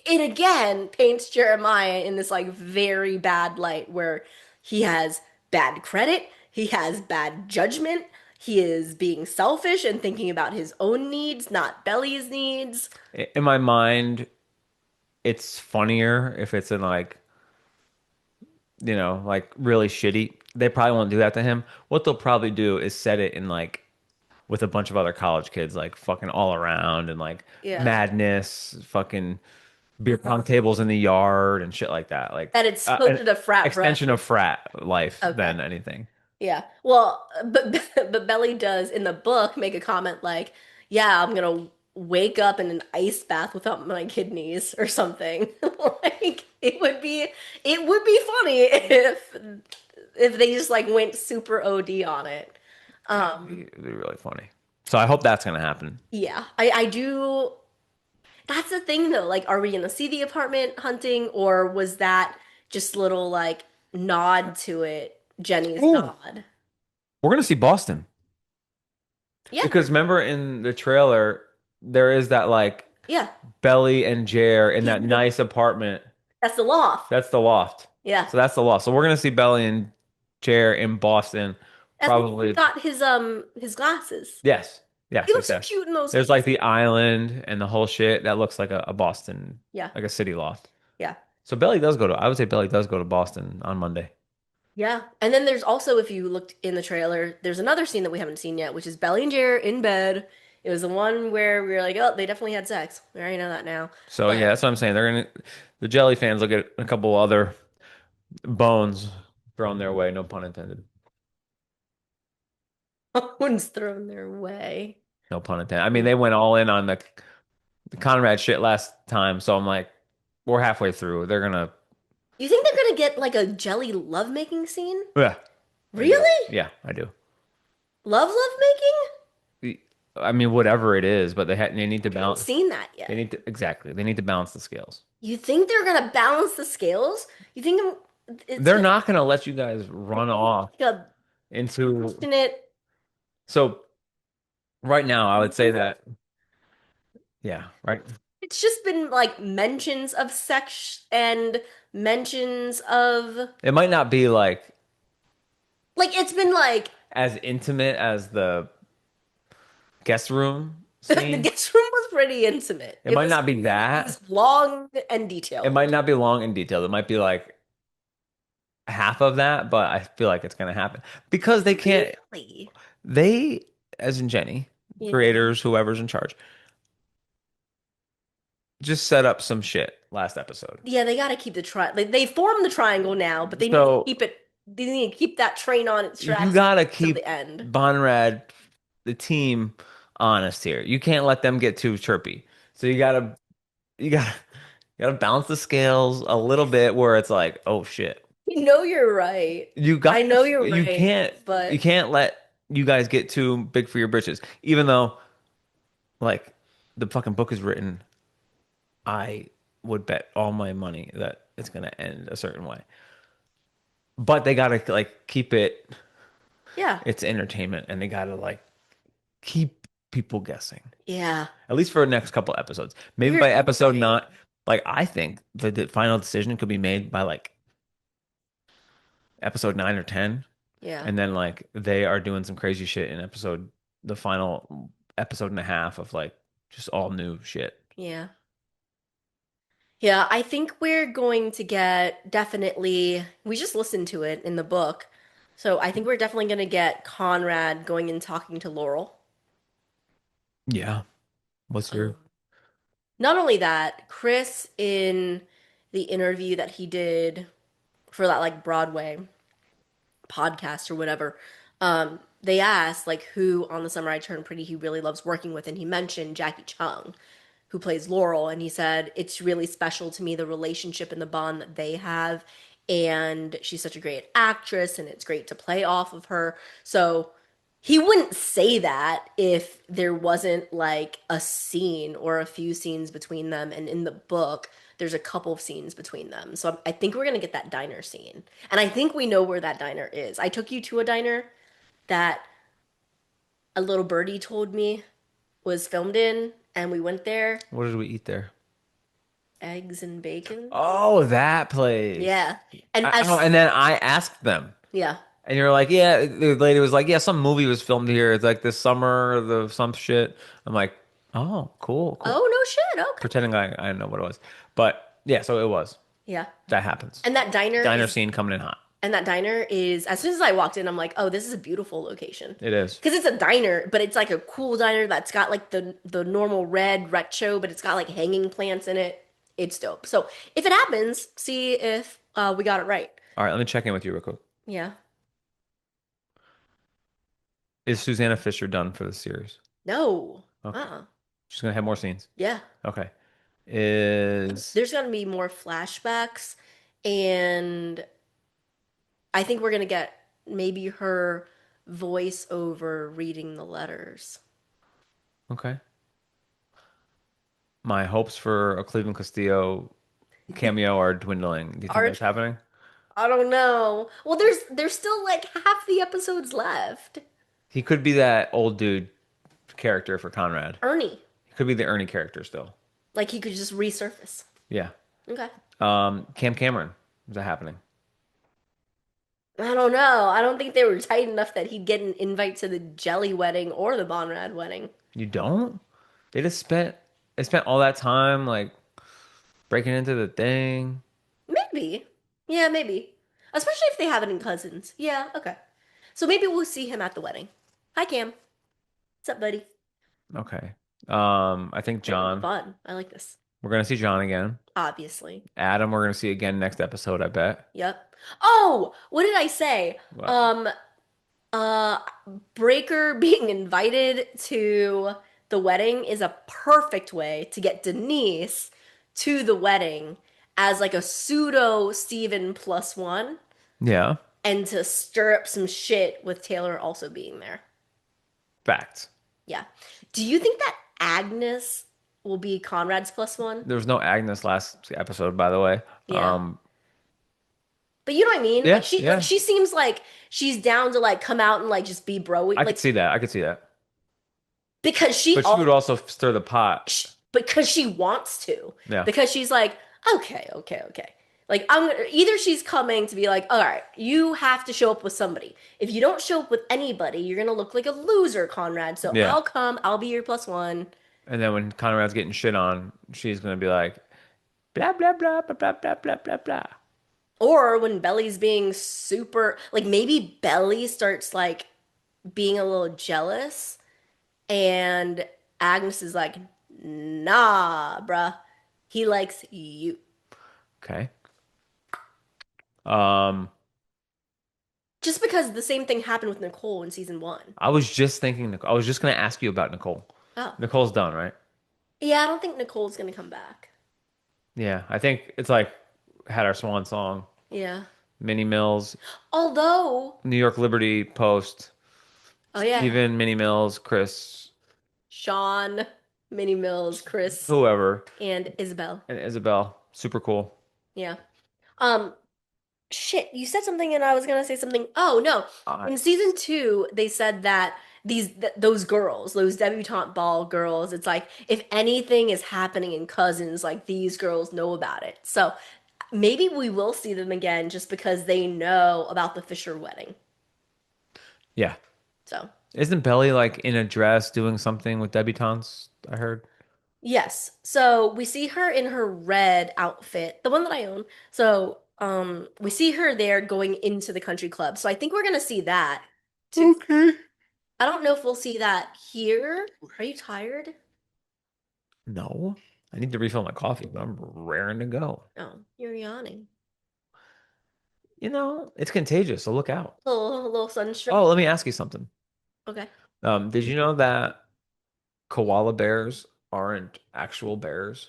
[SPEAKER 3] it again paints Jeremiah in this like very bad light where he has bad credit, he has bad judgment, he is being selfish and thinking about his own needs, not Belly's needs.
[SPEAKER 4] in my mind, it's funnier if it's in like, like really shitty. They probably won't do that to him. What they'll probably do is set it in like with a bunch of other college kids, like fucking all around and like
[SPEAKER 3] Yeah.
[SPEAKER 4] madness, fucking beer pong tables in the yard and shit like that. Like
[SPEAKER 3] That it's
[SPEAKER 4] an
[SPEAKER 3] closer to frat bro.
[SPEAKER 4] extension of frat life
[SPEAKER 3] Okay.
[SPEAKER 4] than anything.
[SPEAKER 3] Yeah. Well, but Belly does in the book make a comment like, "Yeah, I'm gonna wake up in an ice bath without my kidneys or something." Like it would be funny if they just like went super OD on it. Um,
[SPEAKER 4] It'd be really funny. So I hope that's gonna happen.
[SPEAKER 3] yeah, I do. That's the thing though. Like, are we gonna see the apartment hunting, or was that just little like nod to it, Jenny's
[SPEAKER 4] Ooh.
[SPEAKER 3] nod?
[SPEAKER 4] We're gonna see Boston.
[SPEAKER 3] Yeah,
[SPEAKER 4] Because remember in the trailer, there is that like
[SPEAKER 3] yeah.
[SPEAKER 4] Belly and Jer in that nice apartment.
[SPEAKER 3] That's the loft.
[SPEAKER 4] That's the loft.
[SPEAKER 3] Yeah.
[SPEAKER 4] So that's the loft. So we're gonna see Belly and Jer in Boston
[SPEAKER 3] I think he
[SPEAKER 4] Probably.
[SPEAKER 3] got his glasses.
[SPEAKER 4] Yes.
[SPEAKER 3] He
[SPEAKER 4] Yes, yes,
[SPEAKER 3] looks so
[SPEAKER 4] yes.
[SPEAKER 3] cute in those
[SPEAKER 4] There's like
[SPEAKER 3] glasses.
[SPEAKER 4] the island and the whole shit that looks like a Boston,
[SPEAKER 3] Yeah,
[SPEAKER 4] like a city loft.
[SPEAKER 3] yeah,
[SPEAKER 4] So Belly does go to, I would say Belly does go to Boston on Monday.
[SPEAKER 3] yeah. And then there's also, if you looked in the trailer, there's another scene that we haven't seen yet, which is Belly and Jer in bed. It was the one where we were like, oh, they definitely had sex. We already know that now.
[SPEAKER 4] So yeah,
[SPEAKER 3] But
[SPEAKER 4] that's what I'm saying. The Jelly fans look at a couple other bones thrown their way, no pun intended.
[SPEAKER 3] one's thrown their way.
[SPEAKER 4] No pun intended. I mean, they went all in on the Conrad shit last time, so I'm like, we're halfway through. They're gonna,
[SPEAKER 3] You think they're gonna get like a jelly lovemaking scene?
[SPEAKER 4] yeah, I do.
[SPEAKER 3] Really?
[SPEAKER 4] Yeah, I do.
[SPEAKER 3] Lovemaking?
[SPEAKER 4] I mean, whatever it is, but they need to
[SPEAKER 3] I haven't
[SPEAKER 4] balance.
[SPEAKER 3] seen that
[SPEAKER 4] They
[SPEAKER 3] yet.
[SPEAKER 4] need to exactly. They need to balance the scales.
[SPEAKER 3] You think they're gonna balance the scales? You think it's
[SPEAKER 4] They're
[SPEAKER 3] gonna
[SPEAKER 4] not gonna let you guys run off
[SPEAKER 3] be a
[SPEAKER 4] into.
[SPEAKER 3] passionate?
[SPEAKER 4] So right now, I would say that, yeah, right.
[SPEAKER 3] It's just been like mentions of sex and mentions of
[SPEAKER 4] It might not be
[SPEAKER 3] like it's been like
[SPEAKER 4] as intimate as the guest room
[SPEAKER 3] the
[SPEAKER 4] scene.
[SPEAKER 3] guest room was pretty intimate.
[SPEAKER 4] It might not be
[SPEAKER 3] It
[SPEAKER 4] that.
[SPEAKER 3] was long and
[SPEAKER 4] It
[SPEAKER 3] detailed.
[SPEAKER 4] might not be long and detailed. It might be like half of that, but I feel like it's gonna happen because they can't.
[SPEAKER 3] Really?
[SPEAKER 4] They, as in Jenny,
[SPEAKER 3] Yeah.
[SPEAKER 4] creators, whoever's in charge, just set up some shit last episode.
[SPEAKER 3] Yeah, they got to keep the tri like they form the triangle now, but they need to
[SPEAKER 4] So
[SPEAKER 3] keep it. They need to keep that train on its
[SPEAKER 4] you
[SPEAKER 3] tracks
[SPEAKER 4] gotta
[SPEAKER 3] till
[SPEAKER 4] keep
[SPEAKER 3] the end.
[SPEAKER 4] Bonrad, the team, honest here. You can't let them get too chirpy. So you gotta you gotta balance the scales a little bit where it's like, oh shit.
[SPEAKER 3] You know you're right.
[SPEAKER 4] You
[SPEAKER 3] I
[SPEAKER 4] got
[SPEAKER 3] know you're
[SPEAKER 4] you
[SPEAKER 3] right,
[SPEAKER 4] can't you
[SPEAKER 3] but
[SPEAKER 4] can't let you guys get too big for your britches. Even though like the fucking book is written, I would bet all my money that it's gonna end a certain way. But they gotta like keep
[SPEAKER 3] yeah,
[SPEAKER 4] it's entertainment and they gotta like keep people guessing.
[SPEAKER 3] yeah.
[SPEAKER 4] At least for the next couple episodes. Maybe
[SPEAKER 3] You're
[SPEAKER 4] by episode
[SPEAKER 3] right.
[SPEAKER 4] nine, like I think the final decision could be made by like episode 9 or 10.
[SPEAKER 3] Yeah,
[SPEAKER 4] And then like they are doing some crazy shit in the final episode and a half of like just all new shit.
[SPEAKER 3] yeah. Yeah, I think we're going to get definitely, we just listened to it in the book. So I think we're definitely going to get Conrad going and talking to Laurel.
[SPEAKER 4] Yeah. What's
[SPEAKER 3] Um,
[SPEAKER 4] your
[SPEAKER 3] Not only that, Chris in the interview that he did for that like Broadway podcast or whatever, they asked like who on The Summer I Turned Pretty he really loves working with, and he mentioned Jackie Chung, who plays Laurel, and he said it's really special to me the relationship and the bond that they have, and she's such a great actress, and it's great to play off of her. So he wouldn't say that if there wasn't like a scene or a few scenes between them. And in the book, there's a couple of scenes between them. So I think we're going to get that diner scene. And I think we know where that diner is. I took you to a diner that a little birdie told me was filmed in, and we went there.
[SPEAKER 4] what did we eat there?
[SPEAKER 3] Eggs and bacon.
[SPEAKER 4] Oh, that place.
[SPEAKER 3] Yeah. And as,
[SPEAKER 4] And then I asked them.
[SPEAKER 3] yeah.
[SPEAKER 4] And you're like, yeah, the lady was like, yeah, some movie was filmed here. It's like this summer, the some shit. I'm like, oh, cool, cool.
[SPEAKER 3] Oh, no shit. Okay.
[SPEAKER 4] Pretending I didn't know what it was. But yeah, so it was.
[SPEAKER 3] Yeah.
[SPEAKER 4] That happens.
[SPEAKER 3] And that diner
[SPEAKER 4] Diner
[SPEAKER 3] is
[SPEAKER 4] scene coming in hot.
[SPEAKER 3] And that diner is, as soon as I walked in, I'm like, oh, this is a beautiful location.
[SPEAKER 4] It is.
[SPEAKER 3] Because it's a diner, but it's like a cool diner that's got like the normal red retro, but it's got like hanging plants in it. It's dope. So if it happens, see if we got it right.
[SPEAKER 4] All right, let me check in with you real quick.
[SPEAKER 3] Yeah.
[SPEAKER 4] Is Susanna Fisher done for the series?
[SPEAKER 3] No.
[SPEAKER 4] Okay.
[SPEAKER 3] Uh-uh.
[SPEAKER 4] She's gonna have more scenes.
[SPEAKER 3] Yeah.
[SPEAKER 4] Okay. Is
[SPEAKER 3] There's gonna be more flashbacks, and I think we're gonna get maybe her voice over reading the letters.
[SPEAKER 4] okay. My hopes for a Cleveland Castillo cameo are dwindling. Do you think
[SPEAKER 3] Art,
[SPEAKER 4] that's happening?
[SPEAKER 3] I don't know. Well, there's still like half the episodes left.
[SPEAKER 4] He could be that old dude character for Conrad.
[SPEAKER 3] Ernie.
[SPEAKER 4] He could be the Ernie character still.
[SPEAKER 3] Like he could just resurface.
[SPEAKER 4] Yeah.
[SPEAKER 3] Okay.
[SPEAKER 4] Cam Cameron. Is that happening?
[SPEAKER 3] I don't know. I don't think they were tight enough that he'd get an invite to the Jelly wedding or the Bonrad wedding.
[SPEAKER 4] You don't? They just spent all that time like breaking into the thing.
[SPEAKER 3] Maybe. Yeah, maybe. Especially if they have any cousins. Yeah, okay. So maybe we'll see him at the wedding. Hi, Cam. What's up, buddy?
[SPEAKER 4] Okay. I think John.
[SPEAKER 3] Fun. I like this.
[SPEAKER 4] We're gonna see John again.
[SPEAKER 3] Obviously.
[SPEAKER 4] Adam, we're gonna see again next episode, I bet.
[SPEAKER 3] Yep. Oh, what did I say?
[SPEAKER 4] What?
[SPEAKER 3] Um, uh, Breaker being invited to the wedding is a perfect way to get Denise to the wedding as like a pseudo Steven plus one
[SPEAKER 4] Yeah.
[SPEAKER 3] and to stir up some shit with Taylor also being there.
[SPEAKER 4] Facts.
[SPEAKER 3] Yeah. Do you think that Agnes will be Conrad's plus one?
[SPEAKER 4] There was no Agnes last episode, by the way.
[SPEAKER 3] Yeah. But you know what I mean?
[SPEAKER 4] Yeah,
[SPEAKER 3] Like
[SPEAKER 4] yeah.
[SPEAKER 3] she seems like she's down to like come out and like just be broy
[SPEAKER 4] I could
[SPEAKER 3] like
[SPEAKER 4] see that. I could see that.
[SPEAKER 3] because she
[SPEAKER 4] But she would
[SPEAKER 3] all
[SPEAKER 4] also stir the pot.
[SPEAKER 3] because she wants to.
[SPEAKER 4] Yeah.
[SPEAKER 3] Because she's like, okay, okay, okay. Like I'm gonna either she's coming to be like, all right, you have to show up with somebody. If you don't show up with anybody, you're gonna look like a loser, Conrad. So
[SPEAKER 4] Yeah.
[SPEAKER 3] I'll come, I'll be your plus one.
[SPEAKER 4] And then when Conrad's getting shit on, she's gonna be like, blah blah blah blah blah blah blah blah blah.
[SPEAKER 3] Or when Belly's being super like maybe Belly starts like being a little jealous and Agnes is like, nah, bruh. He likes you.
[SPEAKER 4] Okay. Um,
[SPEAKER 3] Just because the same thing happened with Nicole in season one.
[SPEAKER 4] I was just thinking, I was just gonna ask you about Nicole.
[SPEAKER 3] Oh.
[SPEAKER 4] Nicole's done, right?
[SPEAKER 3] Yeah, I don't think Nicole's gonna come back.
[SPEAKER 4] Yeah, I think it's like had our swan song.
[SPEAKER 3] Yeah.
[SPEAKER 4] Minnie Mills,
[SPEAKER 3] Although,
[SPEAKER 4] New York Liberty Post,
[SPEAKER 3] oh yeah,
[SPEAKER 4] Stephen, Minnie Mills, Chris,
[SPEAKER 3] Sean, Minnie Mills, Chris,
[SPEAKER 4] whoever,
[SPEAKER 3] and Isabel.
[SPEAKER 4] and Isabel. Super cool.
[SPEAKER 3] Yeah. Um, shit, you said something and I was gonna say something. Oh no.
[SPEAKER 4] Uh,
[SPEAKER 3] In season two, they said that those girls, those debutante ball girls, it's like if anything is happening in Cousins, like these girls know about it. So maybe we will see them again just because they know about the Fisher wedding.
[SPEAKER 4] yeah.
[SPEAKER 3] So
[SPEAKER 4] Isn't Belly like in a dress doing something with debutantes? I heard.
[SPEAKER 3] yes. So we see her in her red outfit, the one that I own. So we see her there going into the country club. So I think we're gonna see that too.
[SPEAKER 4] Okay.
[SPEAKER 3] I don't know if we'll see that here. Are you tired?
[SPEAKER 4] No, I need to refill my coffee, but I'm raring to go.
[SPEAKER 3] Oh, you're yawning.
[SPEAKER 4] You know, it's contagious, so look out.
[SPEAKER 3] Little sunstroke.
[SPEAKER 4] Oh, let me ask you something.
[SPEAKER 3] Okay.
[SPEAKER 4] Did you know that koala bears aren't actual bears?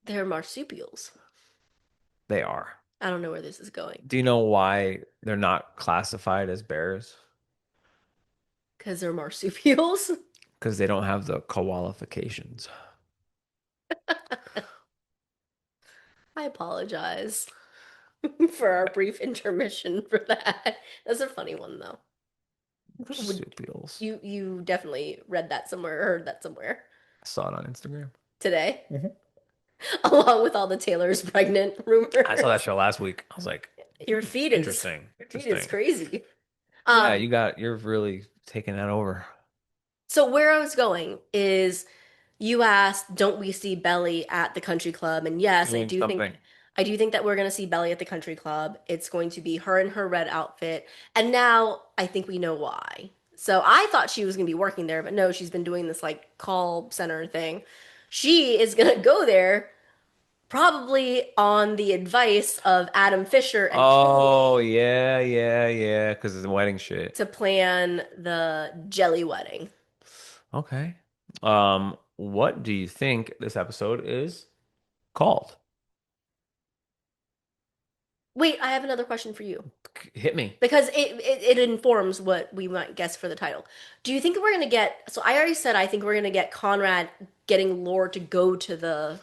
[SPEAKER 3] They're marsupials.
[SPEAKER 4] They are.
[SPEAKER 3] I don't know where this is going.
[SPEAKER 4] Do you know why they're not classified as bears?
[SPEAKER 3] Because they're marsupials.
[SPEAKER 4] Because they don't have the qualifications.
[SPEAKER 3] I apologize for our brief intermission for that. That's a funny one though.
[SPEAKER 4] Marsupials.
[SPEAKER 3] You definitely read that somewhere or heard that somewhere
[SPEAKER 4] I saw it on Instagram.
[SPEAKER 3] today,
[SPEAKER 4] Mhm.
[SPEAKER 3] along with all the Taylor's pregnant rumors.
[SPEAKER 4] I saw that show last week. I was like,
[SPEAKER 3] Your feed is
[SPEAKER 4] interesting.
[SPEAKER 3] feed is
[SPEAKER 4] Interesting.
[SPEAKER 3] crazy.
[SPEAKER 4] Yeah,
[SPEAKER 3] Um,
[SPEAKER 4] you're really taking that over.
[SPEAKER 3] so where I was going is you asked, don't we see Belly at the country club? And yes,
[SPEAKER 4] Doing something.
[SPEAKER 3] I do think that we're going to see Belly at the country club. It's going to be her in her red outfit. And now I think we know why. So I thought she was going to be working there, but no, she's been doing this like call center thing. She is going to go there probably on the advice of Adam Fisher and
[SPEAKER 4] Oh, yeah, yeah, yeah. Because it's the wedding shit.
[SPEAKER 3] to plan the jelly wedding.
[SPEAKER 4] Okay. What do you think this episode is called?
[SPEAKER 3] Wait, I have another question for you.
[SPEAKER 4] Hit me.
[SPEAKER 3] Because it informs what we might guess for the title. Do you think we're gonna get? So I already said I think we're gonna get Conrad getting Lore to go to the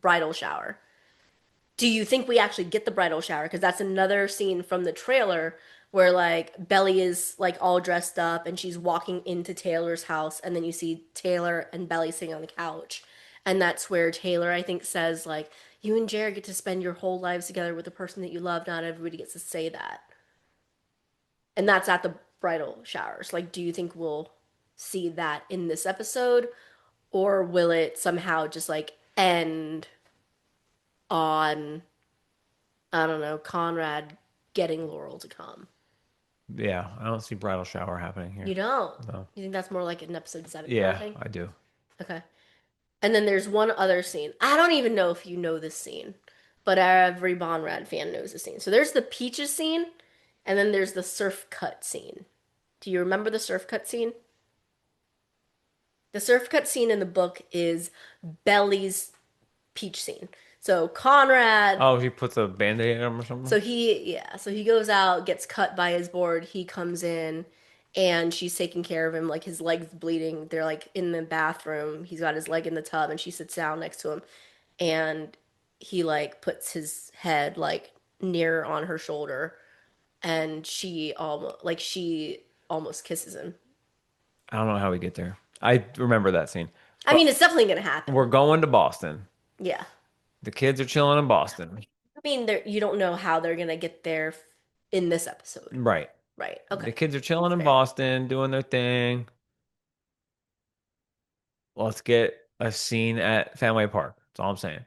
[SPEAKER 3] bridal shower. Do you think we actually get the bridal shower? Because that's another scene from the trailer where like Belly is like all dressed up and she's walking into Taylor's house, and then you see Taylor and Belly sitting on the couch, and that's where Taylor I think says like, you and Jared get to spend your whole lives together with the person that you love. Not everybody gets to say that. And that's at the bridal showers. Like, do you think we'll see that in this episode? Or will it somehow just like end on, I don't know, Conrad getting Laurel to come?
[SPEAKER 4] Yeah, I don't see bridal shower happening
[SPEAKER 3] You
[SPEAKER 4] here.
[SPEAKER 3] don't.
[SPEAKER 4] No.
[SPEAKER 3] You think that's more like an episode 7 kind of
[SPEAKER 4] Yeah,
[SPEAKER 3] thing?
[SPEAKER 4] I do.
[SPEAKER 3] Okay. And then there's one other scene. I don't even know if you know this scene, but every Bonrad fan knows this scene. So there's the Peaches scene, and then there's the surf cut scene. Do you remember the surf cut scene? The surf cut scene in the book is Belly's peach scene. So Conrad,
[SPEAKER 4] Oh, she puts a band-aid on him or something?
[SPEAKER 3] so he goes out, gets cut by his board, he comes in and she's taking care of him, like his leg's bleeding. They're like in the bathroom. He's got his leg in the tub and she sits down next to him and he like puts his head like near on her shoulder and she almost kisses him.
[SPEAKER 4] I don't know how we get there. I remember that scene.
[SPEAKER 3] I
[SPEAKER 4] But
[SPEAKER 3] mean, it's definitely gonna happen.
[SPEAKER 4] we're going to Boston.
[SPEAKER 3] Yeah.
[SPEAKER 4] The kids are chilling in Boston.
[SPEAKER 3] I mean, you don't know how they're gonna get there in this episode.
[SPEAKER 4] Right.
[SPEAKER 3] Right.
[SPEAKER 4] The
[SPEAKER 3] Okay.
[SPEAKER 4] kids are chilling
[SPEAKER 3] That's
[SPEAKER 4] in
[SPEAKER 3] fair.
[SPEAKER 4] Boston, doing their thing. Let's get a scene at Fenway Park. That's all I'm saying.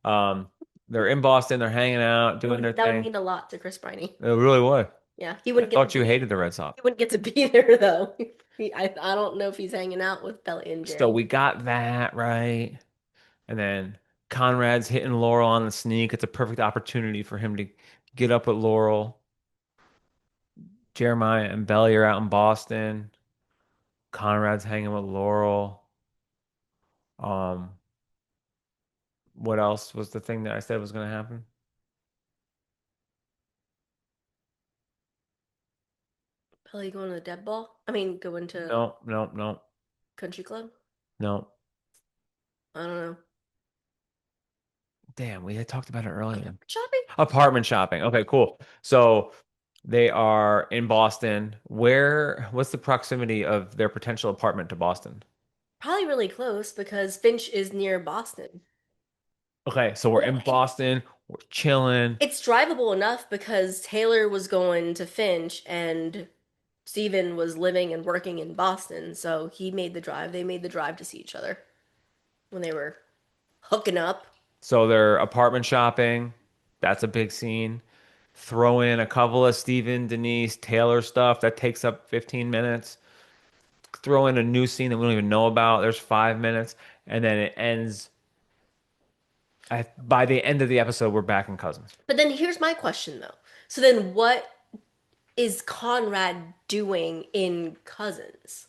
[SPEAKER 4] Um, they're in Boston, they're hanging out, doing their
[SPEAKER 3] That would
[SPEAKER 4] thing.
[SPEAKER 3] mean a lot to Chris Briney.
[SPEAKER 4] It really would.
[SPEAKER 3] Yeah, he
[SPEAKER 4] I
[SPEAKER 3] wouldn't get to
[SPEAKER 4] thought you
[SPEAKER 3] be
[SPEAKER 4] hated the Red Sox.
[SPEAKER 3] he wouldn't get to be there though. I don't know if he's hanging out with Belly and
[SPEAKER 4] So
[SPEAKER 3] Jerry.
[SPEAKER 4] we got that right. And then Conrad's hitting Laurel on the sneak. It's a perfect opportunity for him to get up with Laurel. Jeremiah and Belly are out in Boston. Conrad's hanging with Laurel. Um, what else was the thing that I said was going to happen?
[SPEAKER 3] Belly going to the dead ball? I mean, going to
[SPEAKER 4] No, no, no,
[SPEAKER 3] country club?
[SPEAKER 4] no.
[SPEAKER 3] I don't know.
[SPEAKER 4] Damn, we had talked about it earlier.
[SPEAKER 3] Shopping?
[SPEAKER 4] Apartment shopping. Okay, cool. So they are in Boston. What's the proximity of their potential apartment to Boston?
[SPEAKER 3] Probably really close because Finch is near Boston.
[SPEAKER 4] Okay, so we're in Boston. We're chilling.
[SPEAKER 3] It's drivable enough because Taylor was going to Finch and Steven was living and working in Boston, so he made the drive. They made the drive to see each other when they were hooking up.
[SPEAKER 4] So they're apartment shopping. That's a big scene. Throw in a couple of Stephen, Denise, Taylor stuff. That takes up 15 minutes. Throw in a new scene that we don't even know about. There's 5 minutes. And then it ends. By the end of the episode, we're back in Cousins.
[SPEAKER 3] But then here's my question though. So then what is Conrad doing in Cousins?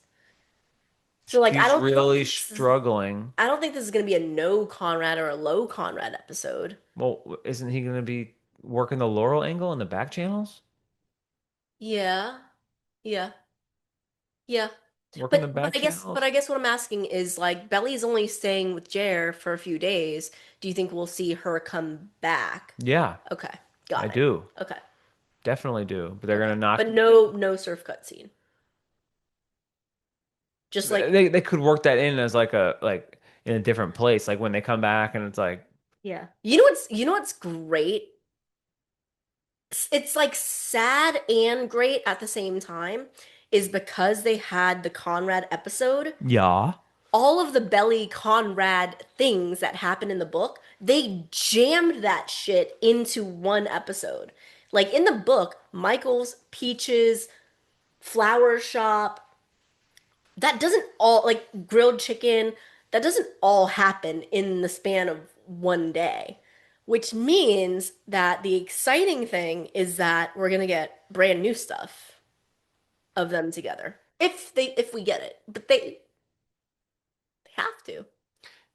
[SPEAKER 3] So like
[SPEAKER 4] She's really struggling.
[SPEAKER 3] I don't think this is gonna be a no Conrad or a low Conrad episode.
[SPEAKER 4] Well, isn't he going to be working the Laurel angle in the back channels?
[SPEAKER 3] Yeah. Yeah. Yeah.
[SPEAKER 4] Working the back
[SPEAKER 3] But
[SPEAKER 4] channels?
[SPEAKER 3] I guess what I'm asking is like Belly's only staying with Jer for a few days. Do you think we'll see her come back?
[SPEAKER 4] Yeah,
[SPEAKER 3] Okay. Got
[SPEAKER 4] I
[SPEAKER 3] it.
[SPEAKER 4] do.
[SPEAKER 3] Okay.
[SPEAKER 4] Definitely do. But they're going
[SPEAKER 3] Okay.
[SPEAKER 4] to knock.
[SPEAKER 3] But no surf cut scene. Just like
[SPEAKER 4] They could work that in as like in a different place, like when they come back and it's like
[SPEAKER 3] yeah. You know what's great? It's like sad and great at the same time is because they had the Conrad episode.
[SPEAKER 4] yeah.
[SPEAKER 3] All of the Belly Conrad things that happen in the book, they jammed that shit into one episode. Like in the book, Michael's, Peaches, Flower Shop, that doesn't all, like grilled chicken, that doesn't all happen in the span of one day. Which means that the exciting thing is that we're gonna get brand new stuff of them together. If we get it. But they have to.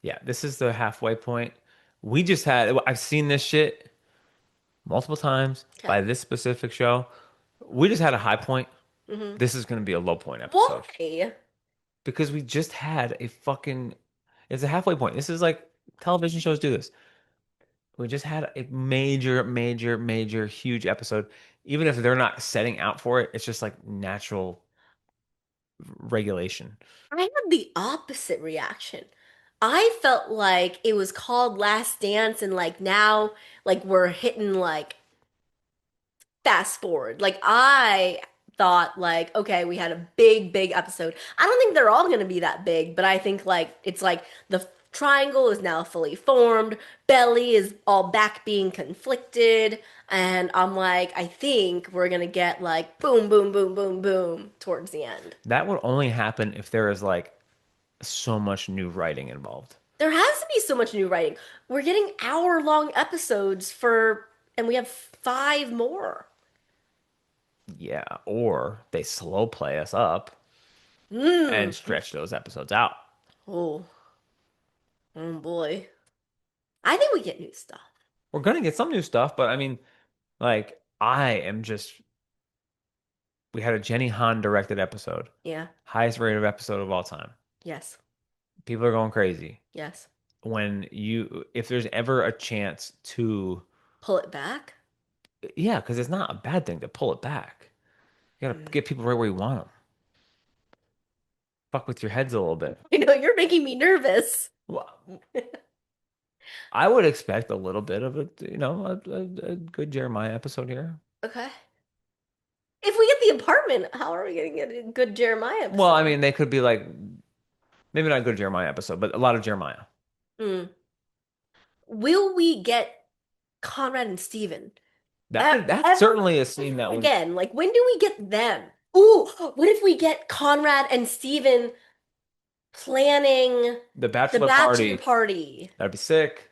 [SPEAKER 4] Yeah, this is the halfway point. I've seen this shit multiple times by
[SPEAKER 3] Okay.
[SPEAKER 4] this specific show. We just had a high point.
[SPEAKER 3] Hmm.
[SPEAKER 4] This is going to be a low point episode
[SPEAKER 3] Why?
[SPEAKER 4] because we just had it's a halfway point. This is like television shows do this. We just had a major, major, major, huge episode. Even if they're not setting out for it, it's just like natural regulation.
[SPEAKER 3] I had the opposite reaction. I felt like it was called Last Dance, and like now, like we're hitting like fast forward. Like I thought like, okay, we had a big episode. I don't think they're all gonna be that big, but I think like it's like the triangle is now fully formed, Belly is all back being conflicted, and I'm like, I think we're gonna get like boom, boom, boom, boom, boom towards the end.
[SPEAKER 4] That would only happen if there is like so much new writing involved.
[SPEAKER 3] There has to be so much new writing. We're getting hour-long episodes for, and we have five more.
[SPEAKER 4] Yeah, or they slow play us up
[SPEAKER 3] Hmm.
[SPEAKER 4] and stretch those episodes out.
[SPEAKER 3] Oh, oh boy. I think we get new stuff.
[SPEAKER 4] We're gonna get some new stuff, but I mean, like, I am just. We had a Jenny Han directed episode,
[SPEAKER 3] Yeah.
[SPEAKER 4] highest rated episode of all time.
[SPEAKER 3] Yes.
[SPEAKER 4] People are going crazy.
[SPEAKER 3] Yes.
[SPEAKER 4] If there's ever a chance to,
[SPEAKER 3] Pull it back.
[SPEAKER 4] yeah, because it's not a bad thing to pull it back. You gotta
[SPEAKER 3] Hmm.
[SPEAKER 4] get people right where you want them. Fuck with your heads a little bit.
[SPEAKER 3] You know, you're making me nervous.
[SPEAKER 4] Well, I would expect a little bit of a good Jeremiah episode here.
[SPEAKER 3] Okay. If we get the apartment, how are we going to get a good Jeremiah
[SPEAKER 4] Well, I
[SPEAKER 3] episode?
[SPEAKER 4] mean, they could be like maybe not a good Jeremiah episode, but a lot of Jeremiah.
[SPEAKER 3] Hmm. Will we get Conrad and Steven?
[SPEAKER 4] That's
[SPEAKER 3] Ever
[SPEAKER 4] certainly a scene that would
[SPEAKER 3] again? Like, when do we get them? Ooh, what if we get Conrad and Steven planning
[SPEAKER 4] the
[SPEAKER 3] the
[SPEAKER 4] bachelor
[SPEAKER 3] bachelor
[SPEAKER 4] party.
[SPEAKER 3] party?
[SPEAKER 4] That'd be sick.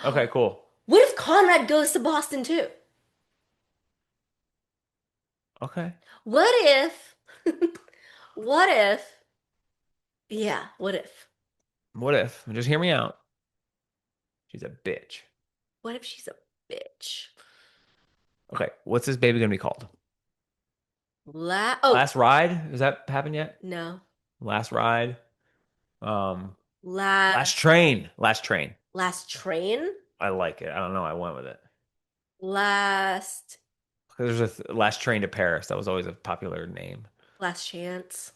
[SPEAKER 4] Okay, cool.
[SPEAKER 3] What if Conrad goes to Boston too?
[SPEAKER 4] Okay.
[SPEAKER 3] What if, what if, yeah, what if?
[SPEAKER 4] What if? Just hear me out. She's a bitch.
[SPEAKER 3] What if she's a bitch?
[SPEAKER 4] Okay, what's this baby gonna be called?
[SPEAKER 3] Oh,
[SPEAKER 4] Last ride? Has that happened yet?
[SPEAKER 3] no.
[SPEAKER 4] Last ride. Um,
[SPEAKER 3] Last
[SPEAKER 4] last train. Last train.
[SPEAKER 3] last train?
[SPEAKER 4] I like it. I don't know. I went with it.
[SPEAKER 3] Last
[SPEAKER 4] There's last train to Paris. That was always a popular name.
[SPEAKER 3] last chance.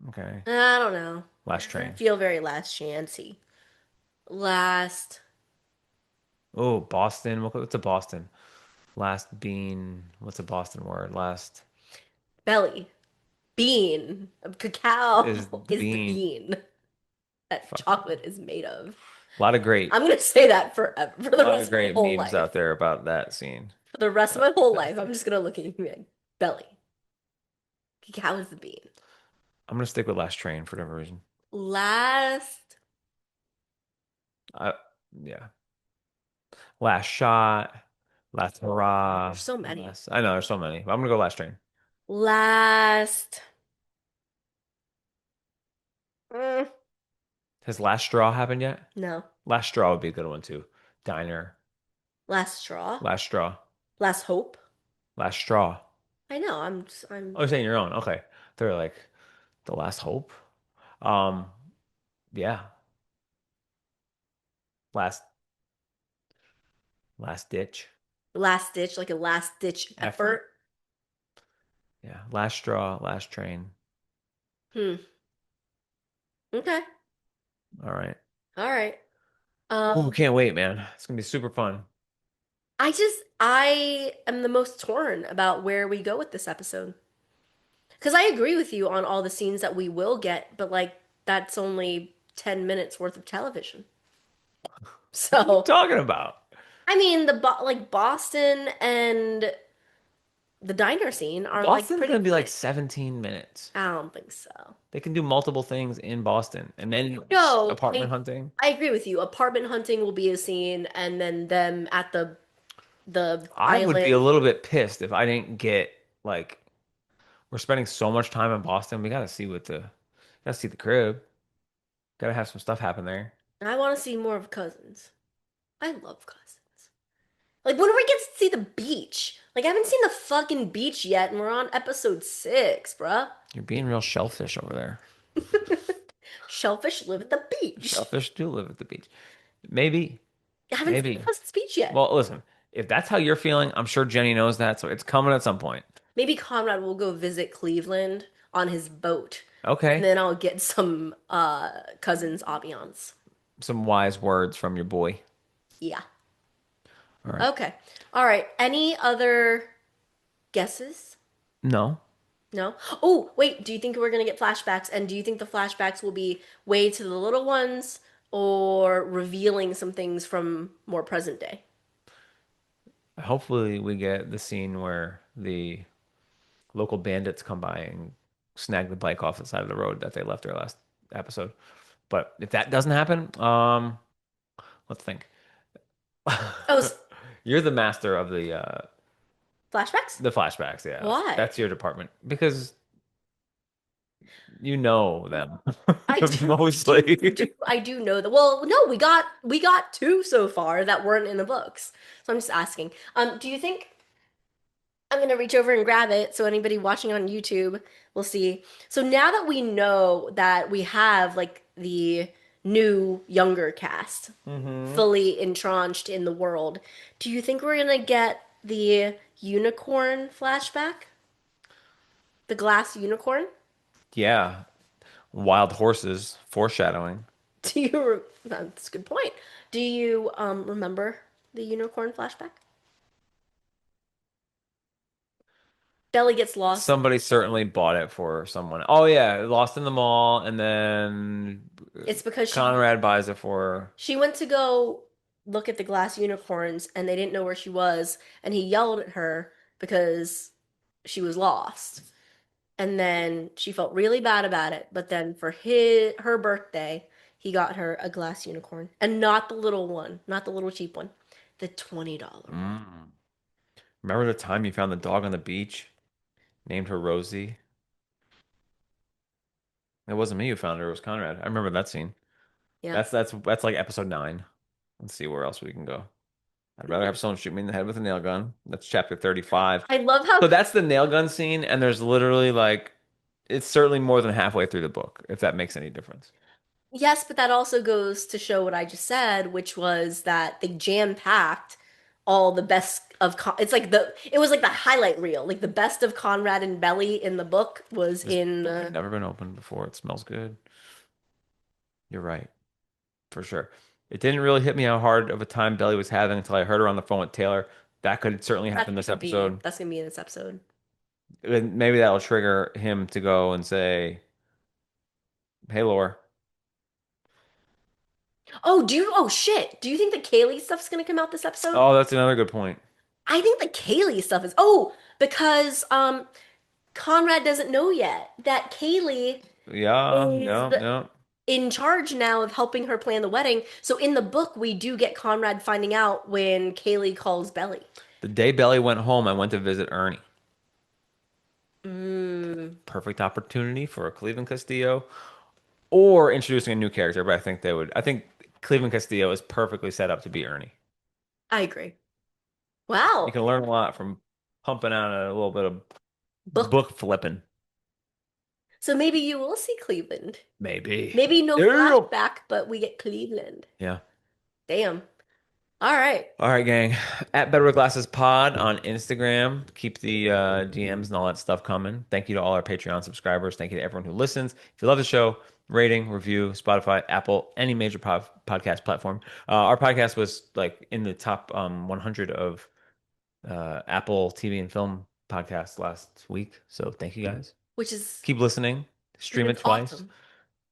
[SPEAKER 4] Okay.
[SPEAKER 3] I don't know.
[SPEAKER 4] Last
[SPEAKER 3] Doesn't
[SPEAKER 4] train.
[SPEAKER 3] feel very last chancey. Last
[SPEAKER 4] Oh, Boston. What's a Boston? Last bean. What's a Boston word? Last
[SPEAKER 3] belly. Bean. Cacao
[SPEAKER 4] is the
[SPEAKER 3] is the
[SPEAKER 4] bean.
[SPEAKER 3] bean that
[SPEAKER 4] Fuck.
[SPEAKER 3] chocolate is made of.
[SPEAKER 4] A lot of great,
[SPEAKER 3] I'm gonna say that forever for
[SPEAKER 4] a
[SPEAKER 3] the
[SPEAKER 4] lot
[SPEAKER 3] rest
[SPEAKER 4] of
[SPEAKER 3] of my
[SPEAKER 4] great
[SPEAKER 3] whole
[SPEAKER 4] memes
[SPEAKER 3] life.
[SPEAKER 4] out there about that scene.
[SPEAKER 3] For the rest of my whole life, I'm just gonna look at you like belly. Cacao is the bean.
[SPEAKER 4] I'm gonna stick with last train for whatever reason.
[SPEAKER 3] Last
[SPEAKER 4] I, yeah. Last shot. Last hurrah.
[SPEAKER 3] there's so many.
[SPEAKER 4] I know there's so many, but I'm gonna go last train.
[SPEAKER 3] Last mm,
[SPEAKER 4] Has last straw happened yet?
[SPEAKER 3] no.
[SPEAKER 4] Last straw would be a good one too. Diner.
[SPEAKER 3] Last straw.
[SPEAKER 4] Last straw.
[SPEAKER 3] Last hope.
[SPEAKER 4] Last straw.
[SPEAKER 3] I know.
[SPEAKER 4] Oh, you're saying your own. Okay. They're like the last hope. Um, yeah. Last last ditch
[SPEAKER 3] last ditch, like a last ditch
[SPEAKER 4] effort.
[SPEAKER 3] effort.
[SPEAKER 4] Yeah. Last straw, last train.
[SPEAKER 3] Hmm. Okay.
[SPEAKER 4] All right.
[SPEAKER 3] All right.
[SPEAKER 4] Oh,
[SPEAKER 3] Um,
[SPEAKER 4] can't wait, man. It's gonna be super fun.
[SPEAKER 3] I am the most torn about where we go with this episode. Because I agree with you on all the scenes that we will get, but like that's only 10 minutes worth of television.
[SPEAKER 4] What are you
[SPEAKER 3] So,
[SPEAKER 4] talking about?
[SPEAKER 3] I mean, like Boston and the diner scene are like
[SPEAKER 4] Boston's
[SPEAKER 3] pretty
[SPEAKER 4] gonna be like
[SPEAKER 3] quick.
[SPEAKER 4] 17 minutes.
[SPEAKER 3] I don't think so.
[SPEAKER 4] They can do multiple things in Boston and then
[SPEAKER 3] No,
[SPEAKER 4] apartment hunting.
[SPEAKER 3] I agree with you. Apartment hunting will be a scene, and then them at the
[SPEAKER 4] I would be a
[SPEAKER 3] island.
[SPEAKER 4] little bit pissed if I didn't get like we're spending so much time in Boston. We gotta see the crib. Gotta have some stuff happen there.
[SPEAKER 3] I want to see more of Cousins. I love Cousins. Like when we get to see the beach. Like I haven't seen the fucking beach yet, and we're on episode 6, bruh.
[SPEAKER 4] You're being real shellfish over there.
[SPEAKER 3] Shellfish live at the beach.
[SPEAKER 4] Shellfish do live at the beach. Maybe,
[SPEAKER 3] I haven't seen
[SPEAKER 4] maybe.
[SPEAKER 3] Cousins Beach yet.
[SPEAKER 4] Well, listen, if that's how you're feeling, I'm sure Jenny knows that, so it's coming at some point.
[SPEAKER 3] Maybe Conrad will go visit Cleveland on his boat And
[SPEAKER 4] Okay.
[SPEAKER 3] then I'll get some Cousins ambiance.
[SPEAKER 4] Some wise words from your boy.
[SPEAKER 3] Yeah.
[SPEAKER 4] All right.
[SPEAKER 3] Okay. All right. Any other guesses?
[SPEAKER 4] No.
[SPEAKER 3] No? Oh, wait. Do you think we're going to get flashbacks? And do you think the flashbacks will be way to the little ones or revealing some things from more present day?
[SPEAKER 4] Hopefully we get the scene where the local bandits come by and snag the bike off the side of the road that they left their last episode. But if that doesn't happen, let's think.
[SPEAKER 3] Oh,
[SPEAKER 4] You're the master of
[SPEAKER 3] flashbacks?
[SPEAKER 4] the flashbacks, yeah.
[SPEAKER 3] Why?
[SPEAKER 4] That's your department because you know them
[SPEAKER 3] I
[SPEAKER 4] mostly.
[SPEAKER 3] I do know that. Well, no, we got two so far that weren't in the books. So I'm just asking. Do you think I'm gonna reach over and grab it so anybody watching on YouTube will see. So now that we know that we have like the new younger cast
[SPEAKER 4] Hmm.
[SPEAKER 3] fully entrenched in the world, do you think we're gonna get the unicorn flashback? The glass unicorn?
[SPEAKER 4] Yeah, wild horses, foreshadowing.
[SPEAKER 3] That's a good point. Do you remember the unicorn flashback? Belly gets lost.
[SPEAKER 4] Somebody certainly bought it for someone. Oh yeah, lost in the mall, and then
[SPEAKER 3] It's because
[SPEAKER 4] Conrad buys it for her.
[SPEAKER 3] she went to go look at the glass unicorns and they didn't know where she was, and he yelled at her because she was lost. And then she felt really bad about it, but then for her birthday, he got her a glass unicorn. And not the little one, not the little cheap one. The $20 one.
[SPEAKER 4] Mm. Remember the time you found the dog on the beach? Named her Rosie. It wasn't me who found her, it was Conrad. I remember that scene.
[SPEAKER 3] Yeah.
[SPEAKER 4] That's like episode 9. Let's see where else we can go. I'd rather have someone shoot me in the head with a nail gun. That's chapter 35.
[SPEAKER 3] I love how
[SPEAKER 4] So that's the nail gun scene, and there's literally like it's certainly more than halfway through the book, if that makes any difference.
[SPEAKER 3] yes, but that also goes to show what I just said, which was that they jam-packed all the best of it's like it was like the highlight reel. Like the best of Conrad and Belly in the book was
[SPEAKER 4] This
[SPEAKER 3] in
[SPEAKER 4] book had never been opened before. It smells good. You're right, for sure. It didn't really hit me how hard of a time Belly was having until I heard her on the phone with Taylor. That could certainly happen this episode.
[SPEAKER 3] that's gonna be in this episode.
[SPEAKER 4] And maybe that'll trigger him to go and say, "Hey, Laura."
[SPEAKER 3] Oh shit. Do you think the Kayleigh stuff's gonna come out this episode?
[SPEAKER 4] Oh, that's another good point.
[SPEAKER 3] I think the Kayleigh stuff is because Conrad doesn't know yet that Kayleigh
[SPEAKER 4] Yeah,
[SPEAKER 3] is
[SPEAKER 4] yeah, yeah.
[SPEAKER 3] in charge now of helping her plan the wedding. So in the book, we do get Conrad finding out when Kayleigh calls Belly.
[SPEAKER 4] The day Belly went home, I went to visit Ernie.
[SPEAKER 3] Mm,
[SPEAKER 4] Perfect opportunity for a Cleveland Castillo or introducing a new character, but I think they would. I think Cleveland Castillo is perfectly set up to be Ernie.
[SPEAKER 3] I agree.
[SPEAKER 4] You
[SPEAKER 3] Wow.
[SPEAKER 4] can learn a lot from pumping out a little bit of
[SPEAKER 3] Book.
[SPEAKER 4] book flipping.
[SPEAKER 3] So maybe you will see Cleveland.
[SPEAKER 4] Maybe.
[SPEAKER 3] Maybe no
[SPEAKER 4] Yeah.
[SPEAKER 3] flashback, but we get Cleveland.
[SPEAKER 4] Yeah.
[SPEAKER 3] Damn. All right.
[SPEAKER 4] All right, gang. At Better with Glasses Pod on Instagram. Keep the DMs and all that stuff coming. Thank you to all our Patreon subscribers. Thank you to everyone who listens. If you love the show, rating, review, Spotify, Apple, any major podcast platform. Our podcast was like in the top 100 of Apple TV and film podcasts last week. So thank you guys.
[SPEAKER 3] Which is
[SPEAKER 4] Keep listening. Stream it
[SPEAKER 3] it's
[SPEAKER 4] twice.
[SPEAKER 3] awesome.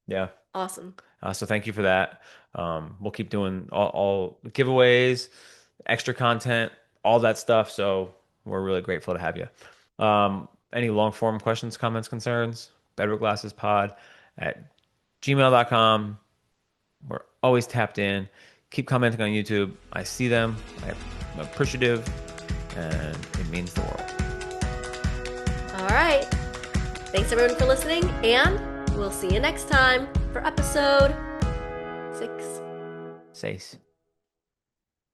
[SPEAKER 4] Yeah.
[SPEAKER 3] Awesome.
[SPEAKER 4] So thank you for that. We'll keep doing all the giveaways, extra content, all that stuff. So we're really grateful to have you. Any long form questions, comments, concerns? BetterGlassesPod at gmail.com. We're always tapped in. Keep commenting on YouTube. I see them. I'm appreciative, and it means the world.
[SPEAKER 3] All right. Thanks everyone for listening, and we'll see you next time for episode 6.
[SPEAKER 4] Sace.